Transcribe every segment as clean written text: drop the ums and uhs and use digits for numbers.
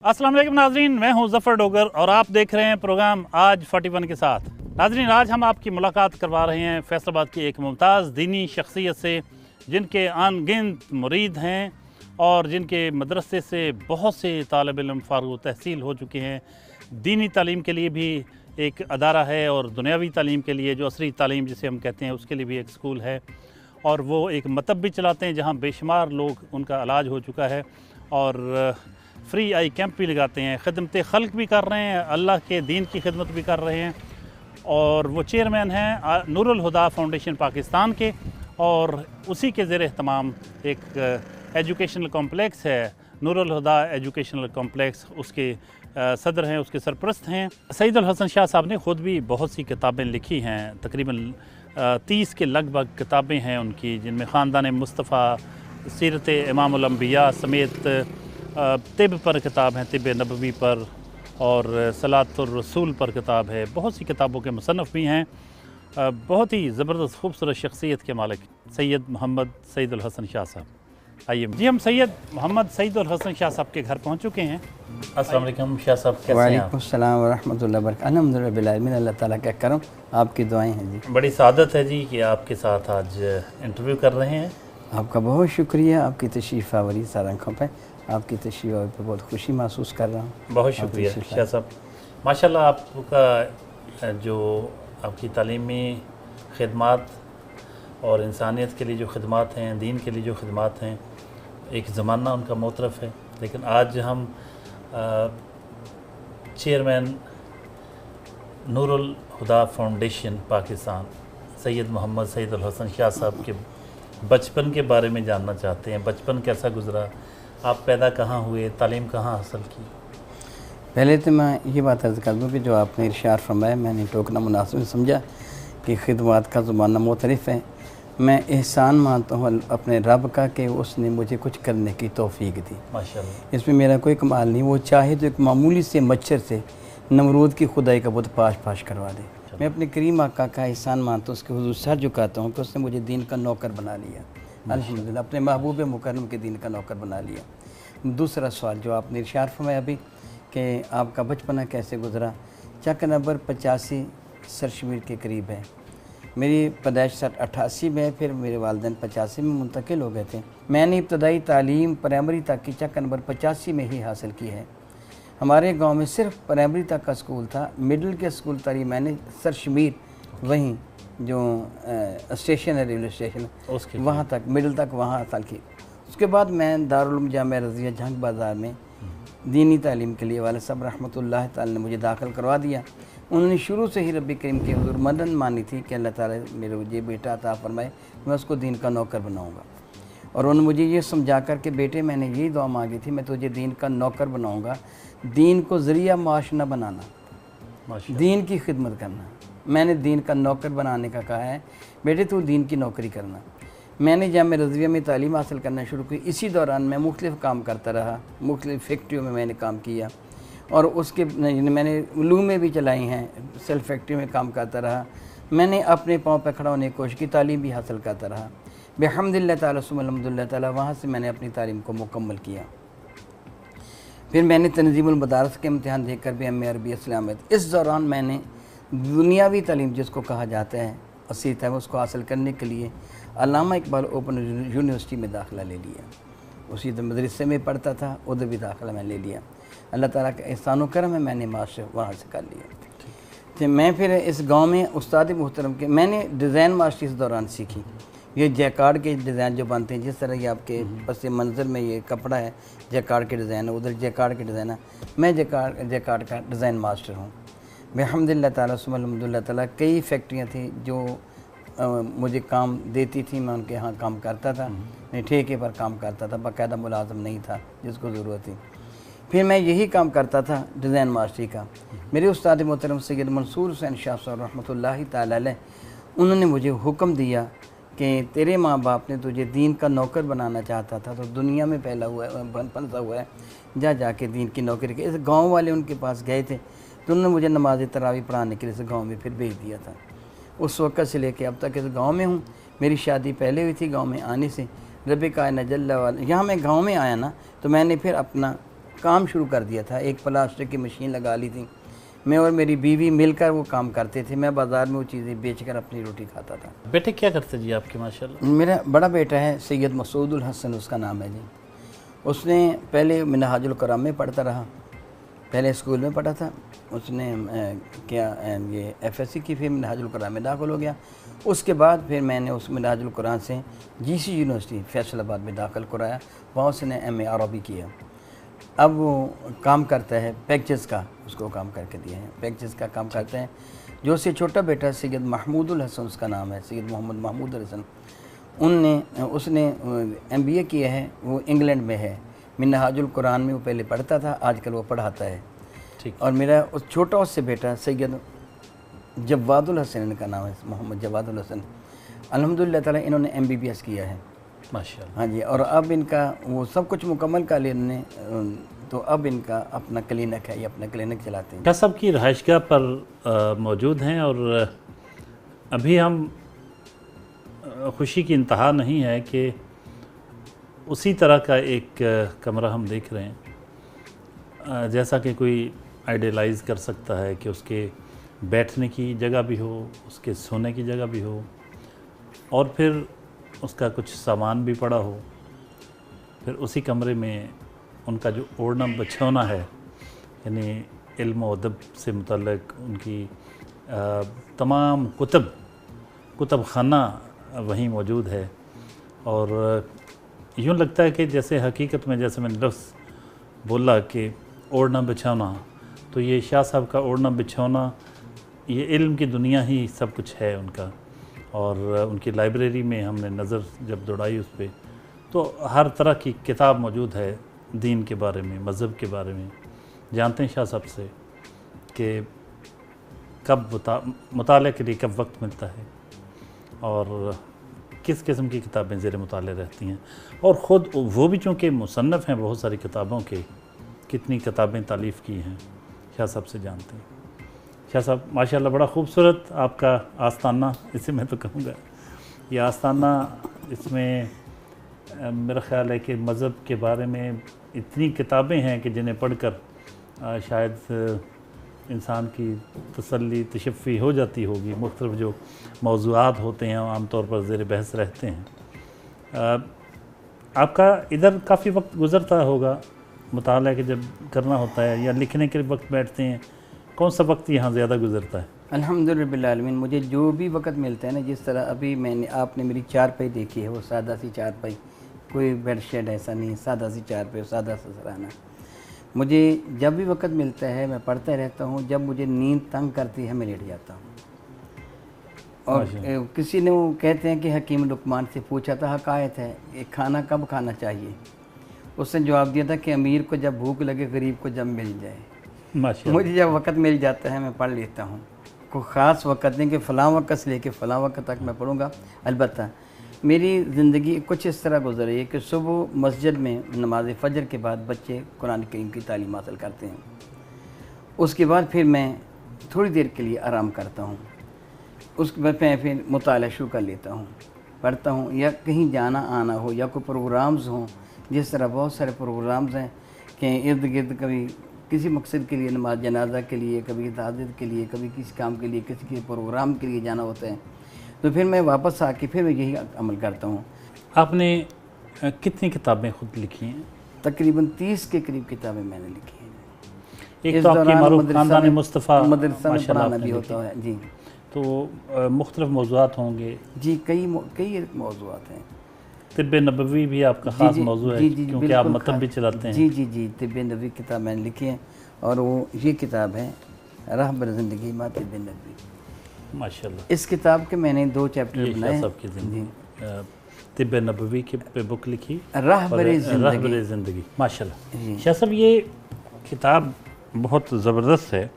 अस्सलाम वालेकुम नाजरीन, मैं हूं ज़फ़र डोगर और आप देख रहे हैं प्रोग्राम आज 41 के साथ। नाजरीन, आज हम आपकी मुलाकात करवा रहे हैं फैसलाबाद की एक मुमताज़ दीनी शख्सियत से, जिनके अनगिनत मुरीद हैं और जिनके मदरसे से बहुत से तालिब इल्म फ़ारिग़ तहसील हो चुके हैं। दीनी तालीम के लिए भी एक अदारा है और दुनियावी तालीम के लिए, जो असरी तालीम जिसे हम कहते हैं, उसके लिए भी एक स्कूल है। और वो एक मकतब भी चलाते हैं जहाँ बेशुमार लोग उनका इलाज हो चुका है, और फ्री आई कैंप भी लगाते हैं, खिदमत खल्क भी कर रहे हैं, अल्लाह के दीन की खिदमत भी कर रहे हैं। और वो चेयरमैन हैं नूरुल हुदा फाउंडेशन पाकिस्तान के, और उसी के ज़ेर एहतमाम एक एजुकेशनल कॉम्प्लेक्स है, नूरुल हुदा एजुकेशनल कॉम्प्लेक्स, उसके सदर हैं, उसके सरपरस्त हैं सईद अल हसन शाह साहब ने ख़ुद भी बहुत सी किताबें लिखी हैं, तकरीबन 30 के लगभग किताबें हैं उनकी, जिनमें ख़ानदान मुस्तफ़ा, सीरत इमाम उल अंबिया समेत तिब पर किताब है, तिब नबवी पर, और सलातुर रसूल पर किताब है। बहुत सी किताबों के मुसन्नफ़ भी हैं। बहुत ही ज़बरदस्त खूबसूरत शख्सियत के मालिक सैयद मोहम्मद सईद उल हसन शाह साहब। आइए जी, हम सैयद मोहम्मद सईद उल हसन शाह साहब के घर पहुंच चुके हैं। अस्सलाम वालेकुम शाह साहब, कैसे हैं आप? वालेकुम सलाम व रहमतुल्लाहि व बरकातहू। अल्हम्दुलिल्लाह रब्बिल आलमीन, अल्लाह ताला का करम, आपकी दुआएं हैं जी। बड़ी सादत है जी कि आपके साथ आज इंटरव्यू कर रहे हैं। आपका बहुत शुक्रिया, आपकी तशरीफ़ आवरी सारंखों पे, आपकी तशरीफ़ आवरी पे बहुत खुशी महसूस कर रहा हूँ। बहुत शुक्रिया शाह साहब। माशाल्लाह, आपका जो आपकी तालीमी खिदमात और इंसानियत के लिए जो खिदमात हैं, दीन के लिए जो खिदमात हैं, एक ज़माना उनका मोतरफ़ है। लेकिन आज हम चेयरमैन नूरुल हुदा फाउंडेशन पाकिस्तान सैयद मोहम्मद सईद उल हसन शाह साहब के बचपन के बारे में जानना चाहते हैं। बचपन कैसा गुज़रा, आप पैदा कहाँ हुए, तालीम कहाँ हासिल की? पहले तो मैं ये बात अर्ज़ कर दूँ कि जो आपने इरशाद फरमाया, मैंने टोकना मुनासिब समझा कि खिदमत का ज़माना मुख्तलिफ है। मैं एहसान मानता हूँ अपने रब का कि उसने मुझे कुछ करने की तौफीक दी। माशाल्लाह, इसमें मेरा कोई कमाल नहीं। वो चाहे तो एक मामूली से मच्छर से नमरूद की खुदाई का बुत पाश पाश करवा दे। मैं अपने करीम आका का एहसान मानता हूँ, उसके हुज़ूर सर झुकाता हूँ कि उसने मुझे दीन का नौकर बना लिया। अल्हम्दुलिल्लाह, अपने महबूब मुकर्रम के दीन का नौकर बना लिया। दूसरा सवाल जो आपने इरशाद फरमाया अभी कि आपका बचपना कैसे गुजरा, चक नंबर 85 सरशमीर के करीब है। मेरी पैदाइश 88 में, फिर मेरे वालिदैन 85 में मुंतकिल हो गए थे। मैंने इब्तदाई तालीम प्राइमरी तक की चक नंबर 85 में ही हासिल की है। हमारे गांव में सिर्फ प्राइमरी तक का स्कूल था। मिडिल के स्कूल तक मैंने सरशमीर, वहीं जो स्टेशन है, रेलवे स्टेशन, वहाँ तक, मिडिल तक वहाँ हासिल की। उसके बाद मैं दारुल उलूम जामिया रज़िया झंग बाज़ार में दीनी तालीम के लिए वालिद साहब रहमतुल्लाह ताला ने मुझे दाखिल करवा दिया। उन्होंने शुरू से ही रब्बी करीम के हुज़ूर मदन मानी थी कि अल्लाह ताला मेरे मुझे बेटा अता फरमाए, मैं उसको दीन का नौकर बनाऊँगा। और उन्होंने मुझे ये समझा कर के, बेटे मैंने यही दुआ मांगी थी, मैं तुझे दीन का नौकर बनाऊँगा, दीन को ज़रिया माश न बनाना, दीन की खिदमत करना। मैंने दीन का नौकर बनाने का कहा है, बेटे तू दीन की नौकरी करना। मैंने जामिया रज़िया में तालीम हासिल करना शुरू की। इसी दौरान मैं मुख्तलिफ़ काम करता रहा, मुख्तलिफ़ फैक्ट्रियों में मैंने काम किया, और उसके मैंने उलूमें भी चलाई हैं, सेल्फ फैक्ट्री में काम करता रहा। मैंने अपने पाँव पर खड़ा होने की कोशिश की, तालीम भी हासिल करता रहा। बिहम्दिल्लाह ताला सुम्मा अल्हम्दुलिल्लाह ताला, वहाँ से मैंने अपनी तालीम को मुकम्मल किया। फिर मैंने तंज़ीमुल मदारिस के इम्तिहान देकर भी एम.ए. अरबी इस्लामियत। इस दौरान मैंने दुनियावी तालीम जिसको कहा जाता है असी था, उसको हासिल करने के लिए अल्लामा इकबाल ओपन यूनिवर्सिटी में दाखिला ले लिया। उसी मदरसे में पढ़ता था, उधर भी दाखिला मैं ले लिया। अल्लाह ताला का एहसान करम है, मैंने मास्टर वहाँ से कर लिया। तो मैं फिर इस गांव में उस्ताद मुहतरम के मैंने डिज़ाइन मास्टर इस दौरान सीखी। ये जैकार्ड के डिज़ाइन जो बनते हैं, जिस तरह ये आपके पस मंज़र में ये कपड़ा है, जैकार्ड के डिज़ाइन है, उधर जैकार्ड के डिज़ाइन है। मैं जैकार्ड का डिज़ाइन मास्टर हूँ। बिहम्दिल्लाह ताला सुम्मा अल्हम्दुलिल्लाह ताला। कई फैक्ट्रियाँ थी जो मुझे काम देती थी, मैं उनके यहाँ काम करता था, नहीं ठेके पर काम करता था, बाकायदा मुलाज़म नहीं था जिसको ज़रूरत थी। फिर मैं यही काम करता था डिज़ाइन मास्टरी का। मेरे उस्ताद मोहतरम सैयद मंसूर हुसैन शाह साहब रहमतुल्लाहि ताला अलैह, उन्होंने मुझे हुक्म दिया कि तेरे माँ बाप ने तुझे दीन का नौकर बनाना चाहता था, तो दुनिया में फैला हुआ है, फंसा हुआ है, जाके दीन की नौकरी के। इस गाँव वाले उनके पास गए थे, तो उन्होंने मुझे नमाज तरावी पढ़ाने के लिए इस गाँव में फिर भेज दिया था। उस वक़्त से लेके अब तक इस गांव में हूँ। मेरी शादी पहले हुई थी गांव में आने से। रब कायनात जल्ला वाला, यहाँ मैं गांव में आया ना, तो मैंने फिर अपना کام شروع کر دیا تھا. ایک پلاسٹک کی مشین لگا لی تھی. میں اور میری بیوی مل کر وہ کام کرتے تھے. میں بازار میں وہ چیزیں بیچ کر اپنی روٹی کھاتا تھا. بیٹے کیا کرتے جی آپ کے ماشاءاللہ؟ میرا بڑا بیٹا ہے سید مسعود الحسن اس کا نام ہے جی. اس نے پہلے منہاج القرآن میں پڑھتا رہا. پہلے اسکول میں پڑھا تھا. اس نے کیا یہ ایف ایس سی کی, پھر منہاج القرآن میں داخل ہو گیا. اس کے بعد پھر میں نے اس منہاج القرآن سے جی سی یونیورسٹی فیصل آباد میں داخل کرایا. وہاں اس نے ایم اے عربی کیا. اب وہ کام کرتا ہے پیکجز کا, اس کو کام کر کے دیا ہے, پیکجز کا کام کرتے ہیں. جو سے چھوٹا بیٹا سید محمود الحسن اس کا نام ہے, سید محمد محمود الحسن, اس نے ایم بی اے کیا ہے. وہ انگلینڈ میں ہے. منہاج القرآن میں وہ پہلے پڑھتا تھا, آج کل وہ پڑھاتا ہے. اور میرا اس چھوٹا اس سے بیٹا سید جواد الحسن ان کا نام ہے, محمد جواد الحسن. الحمدللہ تعالیٰ انہوں نے ایم بی بی ایس کیا ہے ماشاءاللہ. ہاں جی. اور اب ان کا وہ سب کچھ مکمل کر لیا انہوں نے, تو اب ان کا اپنا کلینک ہے, یہ اپنا کلینک چلاتے ہیں. کیا سب کی رہائش گاہ پر موجود ہیں, اور ابھی ہم خوشی کی انتہا نہیں ہے کہ اسی طرح کا ایک کمرہ ہم دیکھ رہے ہیں, جیسا کہ کوئی آئیڈیلائز کر سکتا ہے کہ اس کے بیٹھنے کی جگہ بھی ہو, اس کے سونے کی جگہ بھی ہو, اور پھر اس کا کچھ سامان بھی پڑا ہو. پھر اسی کمرے میں ان کا جو اوڑھنا بچھونا ہے, یعنی علم و ادب سے متعلق ان کی تمام کتب خانہ وہیں موجود ہے. اور یوں لگتا ہے کہ جیسے حقیقت میں, جیسے میں نے لفظ بولا کہ اوڑھنا بچھونا, تو یہ شاہ صاحب کا اوڑھنا بچھونا, یہ علم کی دنیا ہی سب کچھ ہے ان کا. اور ان کی لائبریری میں ہم نے نظر جب دوڑائی اس پہ, تو ہر طرح کی کتاب موجود ہے دین کے بارے میں, مذہب کے بارے میں. جانتے ہیں شاہ صاحب سے کہ کب مطالعے کے لیے کب وقت ملتا ہے, اور کس قسم کی کتابیں زیر مطالعہ رہتی ہیں. اور خود وہ بھی چونکہ مصنف ہیں بہت ساری کتابوں کے, کتنی کتابیں تالیف کی ہیں, شاہ صاحب سے جانتے ہیں. شاہ صاحب ماشاءاللہ بڑا خوبصورت آپ کا آستانہ, اسے میں تو کہوں گا یہ آستانہ. اس میں میرا خیال ہے کہ مذہب کے بارے میں اتنی کتابیں ہیں کہ جنہیں پڑھ کر شاید انسان کی تسلی تشفی ہو جاتی ہوگی. مختلف جو موضوعات ہوتے ہیں عام طور پر زیر بحث رہتے ہیں. آپ کا ادھر کافی وقت گزرتا ہوگا مطالعہ کے جب کرنا ہوتا ہے, یا لکھنے کے وقت بیٹھتے ہیں, کون سا وقت یہاں زیادہ گزرتا ہے؟ الحمدللہ رب العالمین, مجھے جو بھی وقت ملتا ہے نا, جس طرح ابھی آپ نے میری چارپائی دیکھی ہے, وہ سادہ سی چارپائی, کوئی بیڈ شیڈ ایسا نہیں, سادہ سی چارپائی, سادہ سا سرانا. مجھے جب بھی وقت ملتا ہے میں پڑھتا رہتا ہوں. جب مجھے نیند تنگ کرتی ہے میں لیٹ جاتا ہوں. اور کسی نے وہ کہتے ہیں کہ حکیم لقمان سے پوچھا تھا, حقائق ہے, یہ کھانا کب کھانا چاہیے؟ اس نے جواب دیا تھا کہ امیر کو جب بھوک لگے, غریب کو جب مل جائے. مجھے جب وقت مل جاتا ہے میں پڑھ لیتا ہوں. کوئی خاص وقت نہیں کہ فلاں وقت سے لے کے فلاں وقت تک میں پڑھوں گا. البتہ میری زندگی کچھ اس طرح گزر رہی ہے کہ صبح مسجد میں نماز فجر کے بعد بچے قرآن کریم کی تعلیم حاصل کرتے ہیں. اس کے بعد پھر میں تھوڑی دیر کے لیے آرام کرتا ہوں. اس کے بعد میں پھر مطالعہ شروع کر لیتا ہوں, پڑھتا ہوں. یا کہیں جانا آنا ہو, یا کوئی پروگرامز ہوں, جس طرح بہت سارے پروگرامز ہیں کہ ارد گرد کبھی کسی مقصد کے لیے, نماز جنازہ کے لیے, کبھی تعزیت کے لیے, کبھی کسی کام کے لیے, کسی کے پروگرام کے لیے جانا ہوتا ہے, تو پھر میں واپس آ کے پھر میں یہی عمل کرتا ہوں. آپ نے کتنی کتابیں خود لکھی ہیں؟ تقریباً 30 کے قریب کتابیں میں نے لکھی ہیں. ایک تو آپ کی معروف خاندان مصطفیٰ مدرسہ میں پڑھانا بھی ہوتا ہے جی. تو مختلف موضوعات ہوں گے جی, کئی موضوعات ہیں. طب نبوی بھی آپ کا خاص موضوع ہے, کیونکہ آپ مکتب بھی چلاتے ہیں. جی جی جی, طب نبوی کتاب میں نے لکھی ہے, اور وہ یہ کتاب ہے رہبر زندگی ما طب نبوی. ماشاءاللہ. اس کتاب کے میں نے 2 چیپٹر بنائے ہیں. سب کی زندگی طب نبوی کے پہ بک لکھی, رہبر زندگی. ماشاءاللہ. شاہ صاحب یہ کتاب بہت زبردست ہے,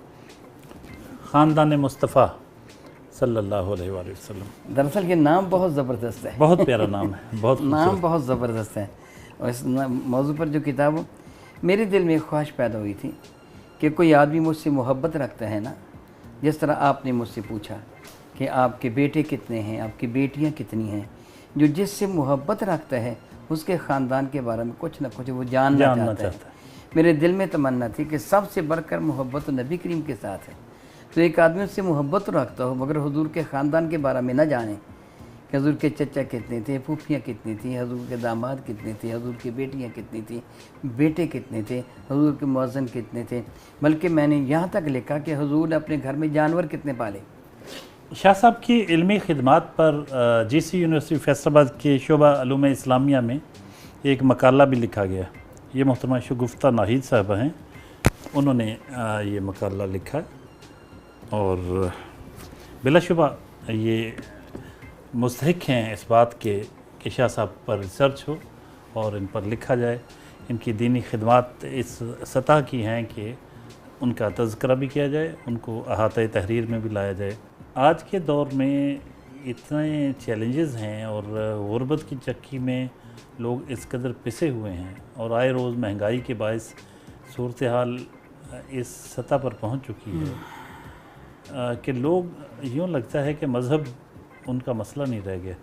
خاندان مصطفیٰ صلی اللہ علیہ وآلہ وسلم. دراصل یہ نام بہت زبردست ہے, بہت پیارا نام ہے, بہت نام بہت زبردست ہے. اور اس موضوع پر جو کتاب میرے دل میں ایک خواہش پیدا ہوئی تھی کہ کوئی آدمی مجھ سے محبت رکھتا ہے نا, جس طرح آپ نے مجھ سے پوچھا کہ آپ کے بیٹے کتنے ہیں, آپ کی بیٹیاں کتنی ہیں, جو جس سے محبت رکھتا ہے اس کے خاندان کے بارے میں کچھ نہ کچھ وہ جاننا چاہتا ہے. میرے دل میں تمنا تھی کہ سب سے بڑھ کر محبت نبی کریم کے ساتھ ہے، تو ایک آدمی اس سے محبت رکھتا ہو مگر حضور کے خاندان کے بارے میں نہ جانے کہ حضور کے چچا کتنے تھے، پھوپھیاں کتنی تھیں، حضور کے داماد کتنے تھے، حضور کی بیٹیاں کتنی تھیں، بیٹے کتنے تھے، حضور کے مؤذن کتنے تھے، بلکہ میں نے یہاں تک لکھا کہ حضور نے اپنے گھر میں جانور کتنے پالے۔ شاہ صاحب کی علمی خدمات پر جی سی یونیورسٹی فیصل آباد کے شعبہ علوم اسلامیہ میں ایک مقالہ بھی لکھا گیا۔ یہ محترمہ شگفتہ ناہید صاحبہ ہیں، انہوں نے یہ مقالہ لکھا اور بلا شبہ یہ مستحق ہیں اس بات کے کہ شاہ صاحب پر ریسرچ ہو اور ان پر لکھا جائے۔ ان کی دینی خدمات اس سطح کی ہیں کہ ان کا تذکرہ بھی کیا جائے، ان کو احاطۂ تحریر میں بھی لایا جائے۔ آج کے دور میں اتنے چیلنجز ہیں اور غربت کی چکی میں لوگ اس قدر پسے ہوئے ہیں اور آئے روز مہنگائی کے باعث صورتحال اس سطح پر پہنچ چکی ہے کہ لوگ یوں لگتا ہے کہ مذہب ان کا مسئلہ نہیں رہ گیا۔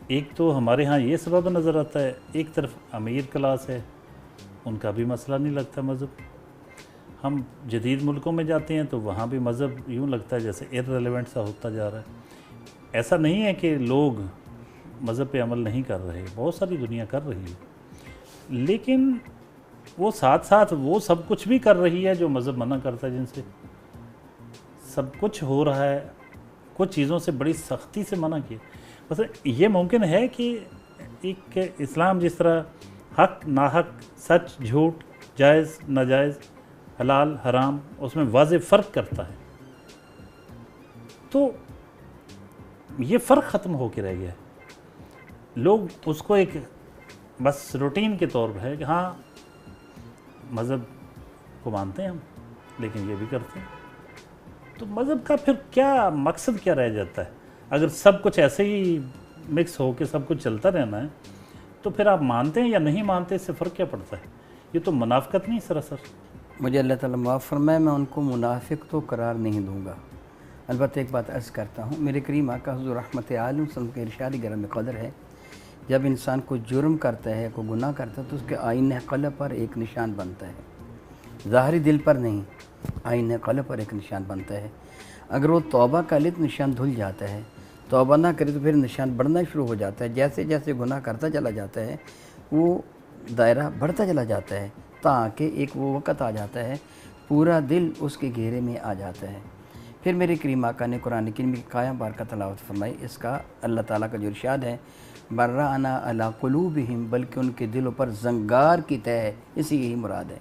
ایک تو ہمارے ہاں یہ سبب نظر آتا ہے، ایک طرف امیر کلاس ہے، ان کا بھی مسئلہ نہیں لگتا مذہب۔ ہم جدید ملکوں میں جاتے ہیں تو وہاں بھی مذہب یوں لگتا ہے جیسے ارریلیونٹ سا ہوتا جا رہا ہے۔ ایسا نہیں ہے کہ لوگ مذہب پہ عمل نہیں کر رہے، بہت ساری دنیا کر رہی ہے، لیکن وہ ساتھ ساتھ وہ سب کچھ بھی کر رہی ہے جو مذہب منع کرتا ہے، جن سے سب کچھ ہو رہا ہے، کچھ چیزوں سے بڑی سختی سے منع کیا۔ بس یہ ممکن ہے کہ ایک اسلام جس طرح حق ناحق، سچ جھوٹ، جائز ناجائز، حلال حرام، اس میں واضح فرق کرتا ہے، تو یہ فرق ختم ہو کے رہ گیا ہے۔ لوگ اس کو ایک بس روٹین کے طور پر ہے کہ ہاں مذہب کو مانتے ہیں ہم، لیکن یہ بھی کرتے ہیں، تو مذہب کا پھر کیا مقصد کیا رہ جاتا ہے؟ اگر سب کچھ ایسے ہی مکس ہو کے سب کچھ چلتا رہنا ہے تو پھر آپ مانتے ہیں یا نہیں مانتے، اس سے فرق کیا پڑتا ہے؟ یہ تو منافقت نہیں سراسر۔ مجھے اللہ تعالیٰ معاف فرمائے، میں ان کو منافق تو قرار نہیں دوں گا۔ البتہ ایک بات عرض کرتا ہوں، میرے کریم آقا حضور رحمت عالم صلی اللہ علیہ وسلم کے ارشاد گرامی قدر ہے، جب انسان کو جرم کرتا ہے، کوئی گناہ کرتا ہے تو اس کے آئینہ قلب پر ایک نشان بنتا ہے، ظاہری دل پر نہیں، آئینہ قلب پر ایک نشان بنتا ہے۔ اگر وہ توبہ کا لے تو نشان دھل جاتا ہے، توبہ نہ کرے تو پھر نشان بڑھنا شروع ہو جاتا ہے۔ جیسے جیسے گناہ کرتا چلا جاتا ہے وہ دائرہ بڑھتا چلا جاتا ہے، تاکہ ایک وہ وقت آ جاتا ہے پورا دل اس کے گھیرے میں آ جاتا ہے۔ پھر میرے کریم آقا نے قرآن کریم کی قائم بار کا تلاوت فرمائی، اس کا اللہ تعالیٰ کا جو ارشاد ہے، برّأنا علی قلوبہم، بلکہ ان کے دلوں پر زنگار کی تہ ہے، اسی یہی مراد ہے۔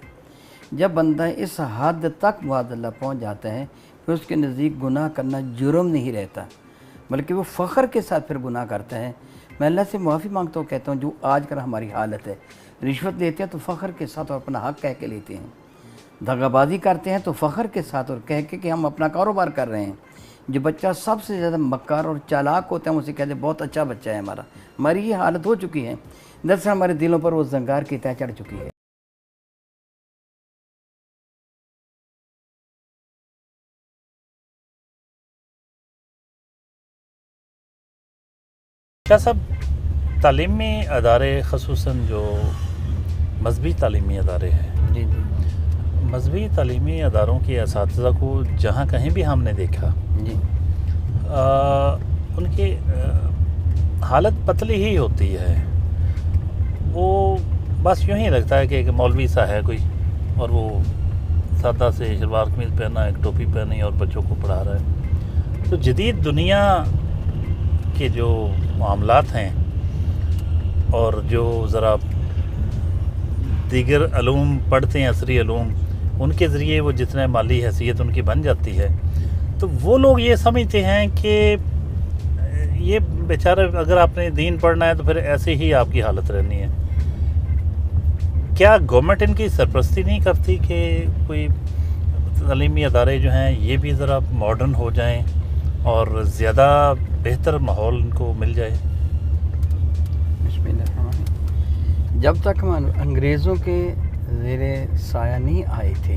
جب بندہ اس حد تک معاذ اللہ پہنچ جاتا ہے پھر اس کے نزدیک گناہ کرنا جرم نہیں رہتا، بلکہ وہ فخر کے ساتھ پھر گناہ کرتا ہے۔ میں اللہ سے معافی مانگتا ہوں، کہتا ہوں جو آج کل ہماری حالت ہے، رشوت لیتے ہیں تو فخر کے ساتھ اور اپنا حق کہہ کے لیتے ہیں، دغا بازی کرتے ہیں تو فخر کے ساتھ اور کہہ کے کہ ہم اپنا کاروبار کر رہے ہیں۔ جو بچہ سب سے زیادہ مکار اور چالاک ہوتا ہے اسے کہتے ہیں بہت اچھا بچہ ہے ہمارا۔ ہماری یہ حالت ہو چکی ہے، دراصل ہمارے دلوں پر وہ زنگار کی تہ چڑھ چکی ہے۔ شاہ صاحب، تعلیمی ادارے خصوصاً جو مذہبی تعلیمی ادارے ہیں، جی جی مذہبی تعلیمی اداروں کے اساتذہ کو جہاں کہیں بھی ہم نے دیکھا، جی ان کی حالت پتلی ہی ہوتی ہے۔ وہ بس یوں ہی لگتا ہے کہ ایک مولوی سا ہے کوئی، اور وہ سادہ سے شلوار قمیض پہنا، ایک ٹوپی پہنی اور بچوں کو پڑھا رہا ہے۔ تو جدید دنیا کے جو معاملات ہیں اور جو ذرا دیگر علوم پڑھتے ہیں، عصری علوم، ان کے ذریعے وہ جتنے مالی حیثیت ان کی بن جاتی ہے، تو وہ لوگ یہ سمجھتے ہیں کہ یہ بیچارہ اگر آپ نے دین پڑھنا ہے تو پھر ایسے ہی آپ کی حالت رہنی ہے۔ کیا گورنمنٹ ان کی سرپرستی نہیں کرتی کہ کوئی تعلیمی ادارے جو ہیں یہ بھی ذرا ماڈرن ہو جائیں اور زیادہ بہتر ماحول ان کو مل جائے؟ بسم اللہ الرحمن الرحیم۔ جب تک ہم انگریزوں کے زیر سایہ نہیں آئے تھے،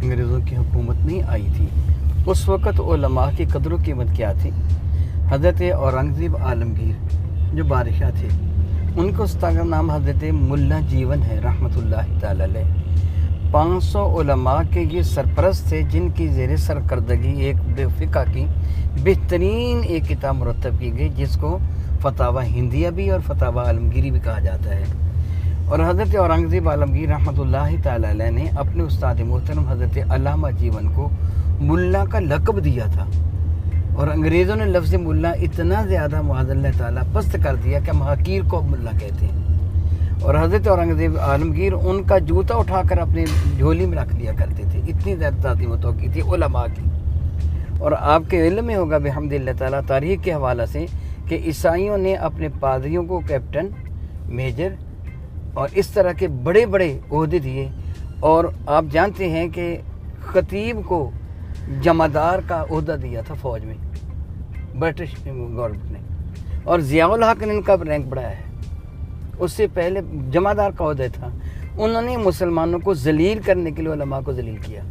انگریزوں کی حکومت نہیں آئی تھی، اس وقت علماء کی قدر و قیمت کیا تھی؟ حضرت اورنگزیب عالمگیر جو بادشاہ تھے، उनका उस्ताद का नाम हज़रत मुल्ला जीवन है रहमतुल्लाहि ताला अलैह। 500 उलमा के ये सरपरस्त थे जिनकी ज़ेर सरकर्दगी एक फ़िक़्ह की बेहतरीन एक किताब मुरतब की गई जिसको फतावा हिंदिया भी और फतावा आलमगीरी भी कहा जाता है। और हज़रत औरंगज़ेब आलमगीर रहमतुल्लाहि ताला अलैह ने अपने उस्ताद मोहतरम हज़रत अल्लामा जीवन को मुल्ला का लक़ब दिया था, और अंग्रेज़ों ने लफ्ज़ मुल्ला इतना ज़्यादा मुअज़्ज़ल्लाह ताला पस्त कर दिया कि हम हकीर को मुल्ला कहते हैं। और हज़रत औरंगज़ेब आलमगीर उनका जूता उठाकर अपने झोली में रख लिया करते थे, इतनी ज़्यादा ताज़ीम की थी उलमा की। और आपके इल्म में होगा बिहम्दिल्लाह ताला तारीख़ के हवाला से कि ईसाइयों ने अपने पादरियों को कैप्टन, मेजर और इस तरह के बड़े बड़े ओहदे दिए। और आप जानते हैं कि ख़तीब को जमादार का ओहदा दिया था फ़ौज में ब्रिटिश गवर्नमेंट ने, और ज़ियाउल हक ने इनका रैंक बढ़ाया है। उससे पहले जमादार का ओहदा था। उन्होंने मुसलमानों को जलील करने के लिए उलमा को जलील किया,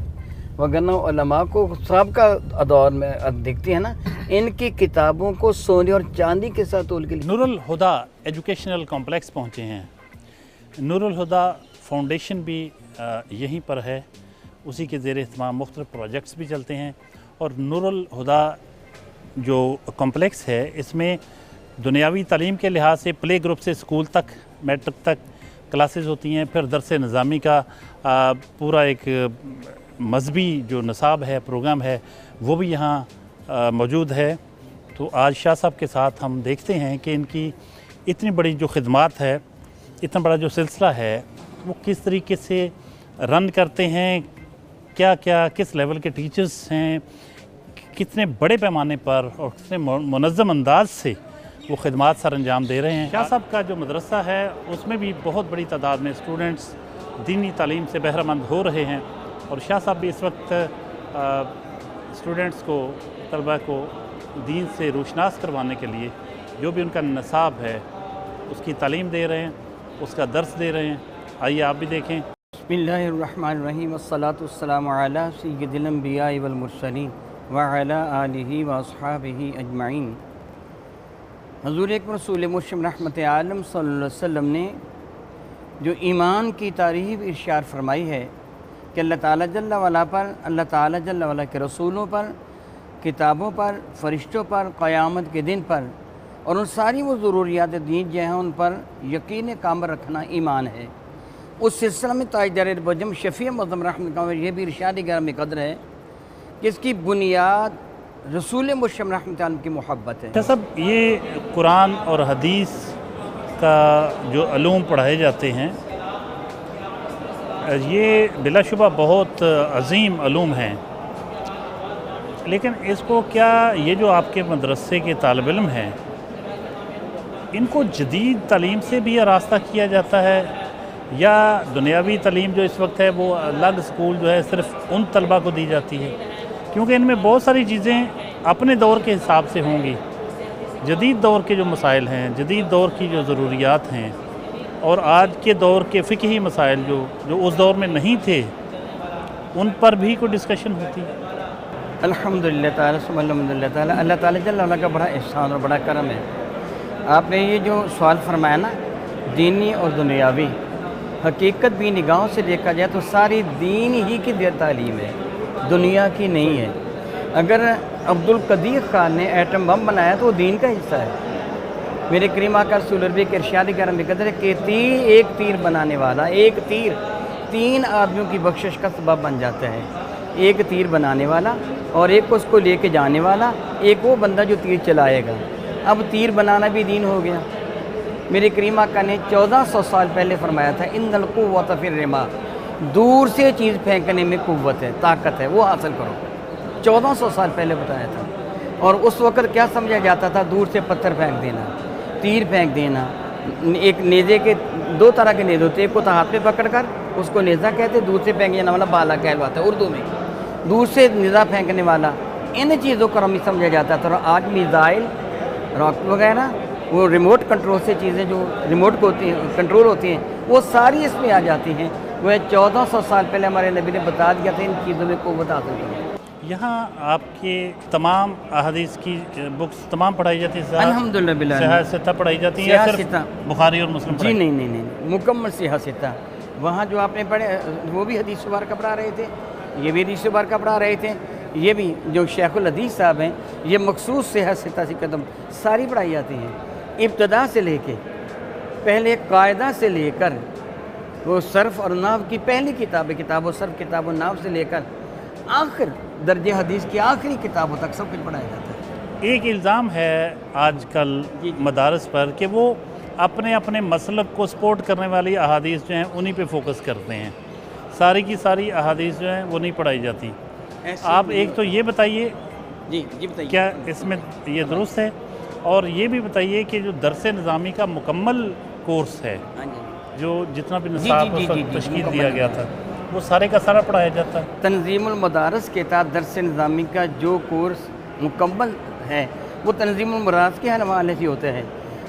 वगरना उलमा को सबका दौर में देखते हैं ना, इनकी किताबों को सोने और चांदी के साथ तोल के लिए। नूरुल हुदा एजुकेशनल कॉम्प्लेक्स पहुँचे हैं। नूरुल हुदा फाउंडेशन भी यहीं पर है, उसी के ज़ेर इत्माम मुख्तलिफ़ प्रोजेक्ट्स भी चलते हैं। और नूरुल हुदा जो कॉम्प्लेक्स है इसमें दुनियावी तालीम के लिहाज से प्ले ग्रुप से स्कूल तक, मैट्रिक तक क्लासेस होती हैं। फिर दरस निज़ामी का पूरा एक मजहबी जो निसाब है, प्रोग्राम है, वो भी यहाँ मौजूद है। तो आज शाह साहब के साथ हम देखते हैं कि इनकी इतनी बड़ी जो खिदमात है, इतना बड़ा जो सिलसिला है, वो किस तरीके से रन करते हैं, क्या क्या किस लेवल के टीचर्स हैं, कितने बड़े पैमाने पर और कितने मुनज़्ज़म अंदाज से वो खिदमात सर अंजाम दे रहे हैं। शाह साहब का जो मदरसा है उसमें भी बहुत बड़ी तादाद में स्टूडेंट्स दीनी तालीम से बहरामंद हो रहे हैं। और शाह साहब भी इस वक्त स्टूडेंट्स को, तलबा को दीन से रोशनास करवाने के लिए जो भी उनका निसाब है उसकी तालीम दे रहे हैं, उसका दर्स दे रहे हैं। आइए आप भी देखें। बिस्मिल्लाहिर्रहमानिर्रहीम वस्सलातु वस्सलामु अला सय्यिदिल अंबिया वल मुरसलीन व अला आलिहि व अस्हाबिहि अजमईन। हुज़ूर अकबर रसूल मुर्शद रहमत आलम सल्लल्लाहु अलैहि वसल्लम ने जो ईमान की तारीफ़ इरशाद फरमाई है कि अल्लाह ताला जल्ला वाला पर, अल्लाह ताला जल्ला वाला के रसूलों पर, किताबों पर, फ़रिश्तों पर, क़यामत के दिन पर और उन सारी वो ज़रूरियात दीन जो हैं उन पर यकीन कामिल रखना ईमान है। उस सिलसिले में ताजदार बजम शफ़ी मुअज़्ज़म रहमत का ये भी इरशाद ग्राम क़द्र है कि इसकी बुनियाद रसूल मुर्शद रहमत आलम की मोहब्बत है। सब ये कुरान और हदीस का जो अलूम पढ़ाए जाते हैं ये बिलाशुबा बहुत अजीम अलूम हैं, लेकिन इसको क्या ये जो आपके मदरसे के तालिब इल्म हैं इनको जदीद तालीम से भी आरास्ता किया जाता है, या दुनियावी तालीम जो इस वक्त है वो अलग स्कूल जो है सिर्फ़ उन तलबा को दी जाती है? क्योंकि इनमें बहुत सारी चीज़ें अपने दौर के हिसाब से होंगी। जदीद दौर के जो मसाइल हैं, जदीद दौर की जो ज़रूरियात हैं और आज के दौर के फ़िक़ही मसाइल जो उस दौर में नहीं थे, उन पर भी कोई डिस्कशन होती है। अल्हम्दुलिल्लाह ताला सुब्हानल्लाह ताला, अल्लाह ताला जल्ला वाला का बड़ा एहसान और बड़ा करम है। आपने ये जो सवाल फरमाया ना, दीनी और दुनियावी, हकीकत भी निगाहों से देखा जाए तो सारी दीन ही की तालीम है, दुनिया की नहीं है। अगर अब्दुल कदीर खान ने एटम बम बनाया तो वो दीन का हिस्सा है। मेरे करीम आका रसूल अरबी के इरशाद करम कदर कि एक तीर बनाने वाला, एक तीर 3 आदमियों की बख्शिश का सबब बन जाता है। एक तीर बनाने वाला और एक उसको लेके जाने वाला, एक वो बंदा जो तीर चलाएगा। अब तीर बनाना भी दीन हो गया। मेरे करीम आका ने 1400 साल पहले फरमाया था, इन्नल कुव्वत फिर रिमा, दूर से चीज़ फेंकने में कुव्वत है, ताकत है, वो हासिल करो। 1400 साल पहले बताया था। और उस वक़्त क्या समझा जाता था? दूर से पत्थर फेंक देना, तीर फेंक देना। एक नेज़े के 2 तरह के नेज़े होते, एक को तो हाथ में पकड़ कर उसको नेज़ा कहते, दूर से फेंक जाने वाला बाला कहलवाता है उर्दू में, दूर से नेज़ा फेंकने वाला। इन चीज़ों को हमें समझा जाता था। और आज मिसाइल, रॉकेट वगैरह, वो रिमोट कंट्रोल से चीज़ें जो रिमोट को होती हैं, कंट्रोल होती हैं, वो सारी इसमें आ जाती हैं। वह 1400 साल पहले हमारे नबी ने बता दिया था इन चीज़ों में क़ुव्वत हासिल करो। यहाँ आपके तमाम अहादीस की बुक्स तमाम पढ़ाई जाती है? अल्हम्दुलिल्लाह बिल सिहा सित्ता पढ़ाई जाती है या सिहा सिर्फ सित्ता। बुखारी और मुस्लिम जी पढ़ाई? नहीं, मुकम्मल सिहा सित्ता। वहाँ जो आपने पढ़े वो भी हदीस मुबारक पढ़ा रहे थे, ये भी हदीस मुबारक पढ़ा रहे थे, ये भी जो शेखुल हदीस साहब हैं ये मखसूस सिहा सित्ता से कदम सारी पढ़ाई जाती हैं, इब्तदा से लेके पहले कायदा से लेकर वो सर्फ और नाव की पहली किताब सर्फ किताब नाव से लेकर आखिर दर्जे हदीस की आखिरी किताबों तक सब कुछ पढ़ाया जाता है। एक इल्ज़ाम है आजकल जी। मदारस पर कि वो अपने अपने मसलक को सपोर्ट करने वाली अहादीस जो हैं उन्हीं पे फोकस करते हैं, सारी की सारी अहादीस जो हैं वो नहीं पढ़ाई जाती। आप एक तो ये बताइए जी बताइए। क्या इसमें ये दुरुस्त है, और ये भी बताइए कि जो दरस निज़ामी का मुकम्मल कोर्स है, हाँ जी। जो जितना भी जी, निसाब जी, उस वक्त जी, जी, तश्कील मुकम्मल दिया गया था, वो सारे का सारा पढ़ाया जाता है? तंजीमुल मदारस के तहत दरस निज़ामी का जो कोर्स मुकम्मल है वो तंजीमुल मदारस के हवाले से होता है।